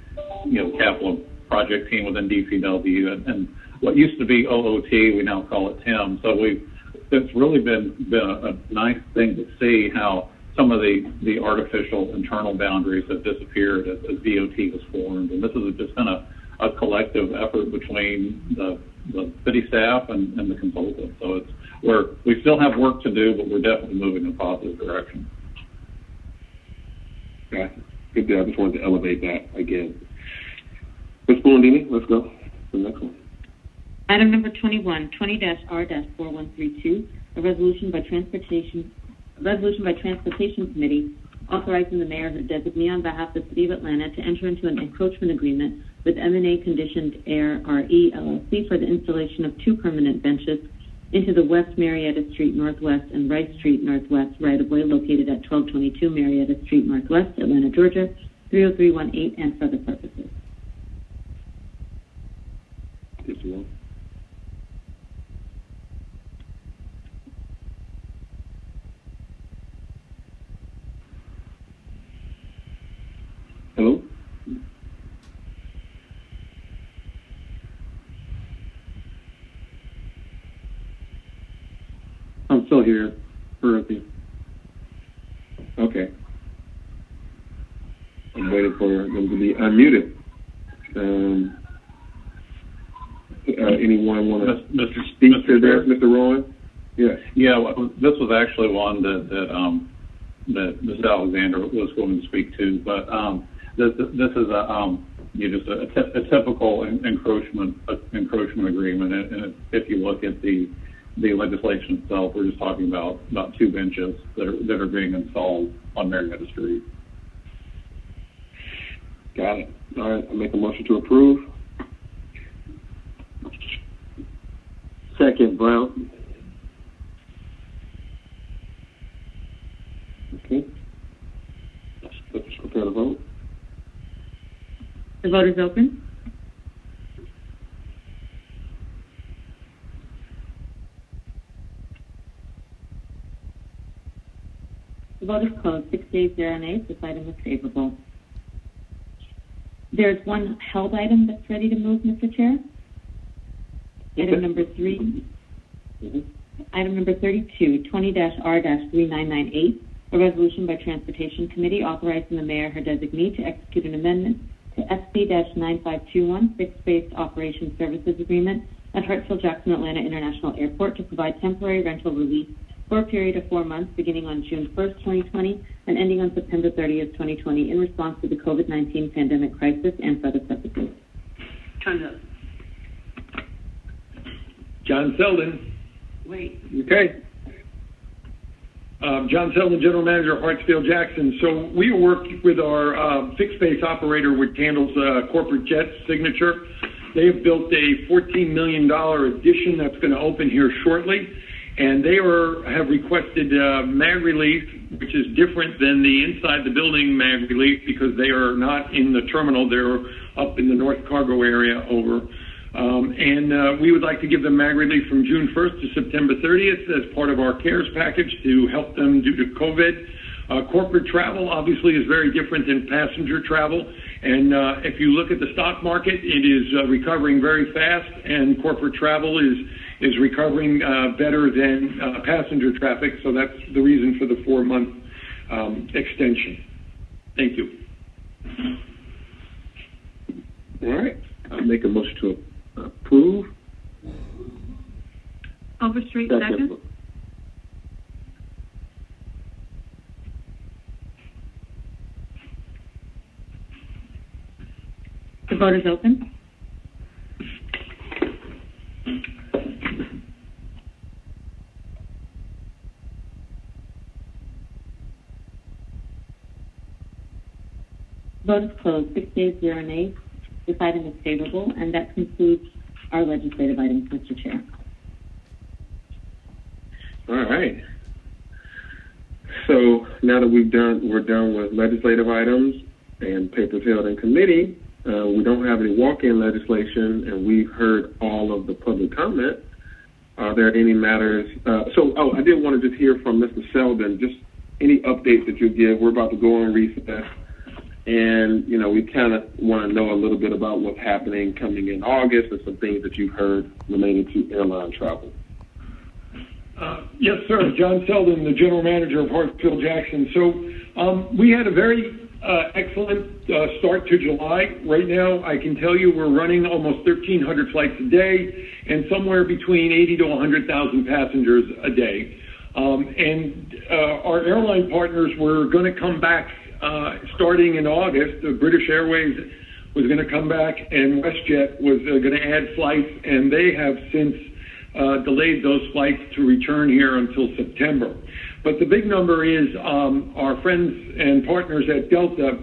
capital project team within DPW, and what used to be OOT, we now call it TIM. So it's really been a nice thing to see how some of the artificial internal boundaries have disappeared as DOT has formed. And this has just been a collective effort between the city staff and the consultants. So we still have work to do, but we're definitely moving in a positive direction. Yeah, good deal. I just wanted to elevate that again. Ms. Blandini, let's go to the next one. Item number 21, 20-R-4132, a resolution by Transportation Committee authorizing the mayor or designee on behalf of the City of Atlanta to enter into an encroachment agreement with M&A Conditioned Air RE LLC for the installation of 2 permanent benches into the West Marietta Street Northwest and Rice Street Northwest right-of-way located at 1222 Marietta Street Northwest, Atlanta, Georgia, 30318, and for other purposes. Yes, ma'am. Hello? I'm still here. Okay. I'm waiting for them to be unmuted. Anyone want to speak to this, Mr. Rowan? Yes. Yeah, well, this was actually one that Ms. Alexander was going to speak to, but this is a typical encroachment agreement, and if you look at the legislation itself, we're just talking about 2 benches that are being installed on Marietta Street. Got it. All right, I make a motion to approve. Second, Brown. Okay. Let's prepare the vote. The vote is open. The vote is closed. 68 0 nays. This item is favorable. There's one held item that's ready to move, Mr. Chair. Item number 3. Item number 32, 20-R-3998, a resolution by Transportation Committee authorizing the mayor or her designee to execute an amendment to SC-9521 Fixed-Based Operations Services Agreement at Hartsfield-Jackson Atlanta International Airport to provide temporary rental relief for a period of 4 months beginning on June 1st, 2020 and ending on September 30th, 2020 in response to the COVID-19 pandemic crisis and for other purposes. Turn up. John Selden. Wait. Okay. John Selden, General Manager of Hartsfield-Jackson. So we work with our fixed base operator, which handles corporate jets, Signature. They have built a $14 million addition that's going to open here shortly. And they have requested mag relief, which is different than the inside the building mag relief because they are not in the terminal. They're up in the North Cargo area over. We would like to give them mag relief from June 1st to September 30th as part of our CARES package to help them due to COVID. Corporate travel obviously is very different than passenger travel. And if you look at the stock market, it is recovering very fast, and corporate travel is recovering better than passenger traffic. So that's the reason for the 4-month extension. Thank you. All right. I'll make a motion to approve. Overstreet, second. The vote is open. Vote is closed. 6 yeas, 0 nays. This item is favorable, and that concludes our legislative items, Mr. Chair. All right. So now that we're done with legislative items and papers held in committee. We don't have any walk-in legislation, and we've heard all of the public comment. Are there any matters? I did want to just hear from Mr. Selden, just any updates that you give. We're about to go on recess, and, we kind of want to know a little bit about what's happening coming in August and some things that you've heard related to airline travel. Yes, sir. John Selden, the General Manager of Hartsfield-Jackson. So we had a very excellent start to July. Right now, I can tell you we're running almost 1,300 flights a day and somewhere between 80 to 100,000 passengers a day. Our airline partners were going to come back starting in August. British Airways was going to come back, and WestJet was going to add flights, and they have since delayed those flights to return here until September. But the big number is our friends and partners at Delta.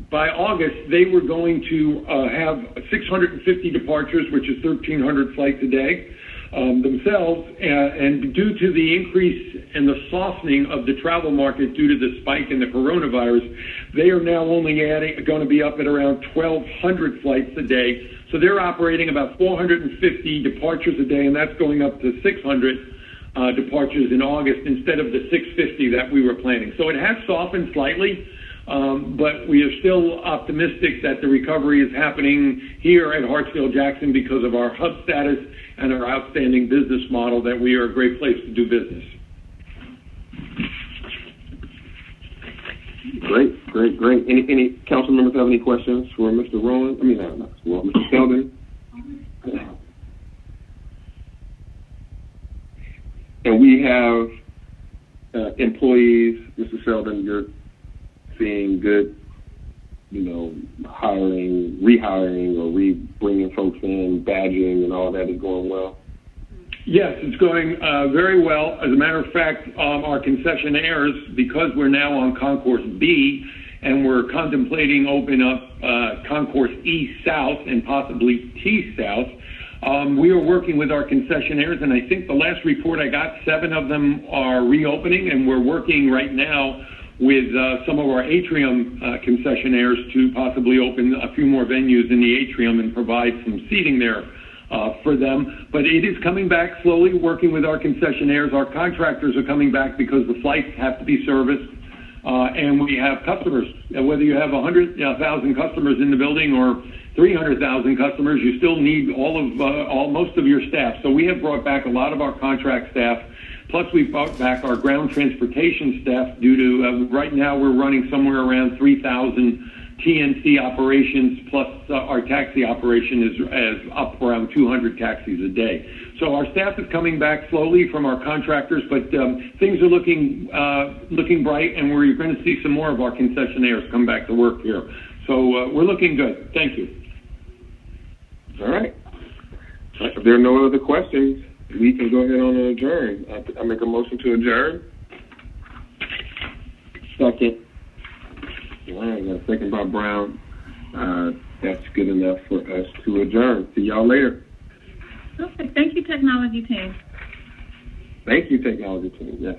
By August, they were going to have 650 departures, which is 1,300 flights a day themselves. And due to the increase in the softening of the travel market due to the spike in the coronavirus, they are now only going to be up at around 1,200 flights a day. So they're operating about 450 departures a day, and that's going up to 600 departures in August instead of the 650 that we were planning. So it has softened slightly, but we are still optimistic that the recovery is happening here at Hartsfield-Jackson because of our hub status and our outstanding business model that we are a great place to do business. Great. Any council members have any questions for Mr. Rowan? Mr. Selden? And we have employees, Mr. Selden, you're seeing good, hiring, rehiring, or bringing folks in, badging, and all that is going well? Yes, it's going very well. As a matter of fact, our concessionaires, because we're now on Concourse B, and we're contemplating opening up Concourse E South and possibly T South, we are working with our concessionaires, and I think the last report I got, 7 of them are reopening, and we're working right now with some of our atrium concessionaires to possibly open a few more venues in the atrium and provide some seating there for them. But it is coming back slowly, working with our concessionaires. Our contractors are coming back because the flights have to be serviced, and we have customers. Whether you have 100,000 customers in the building or 300,000 customers, you still need most of your staff. So we have brought back a lot of our contract staff. Plus, we've brought back our ground transportation staff due to right now we're running somewhere around 3,000 TNC operations plus our taxi operation is up around 200 taxis a day. So our staff is coming back slowly from our contractors, but things are looking bright, and we're going to see some more of our concessionaires come back to work here. So we're looking good. Thank you. All right. If there are no other questions, we can go ahead on and adjourn. I make a motion to adjourn. Second. All right, got a second by Brown. That's good enough for us to adjourn. See y'all later. Okay, thank you, technology team. Thank you, technology team. Yeah.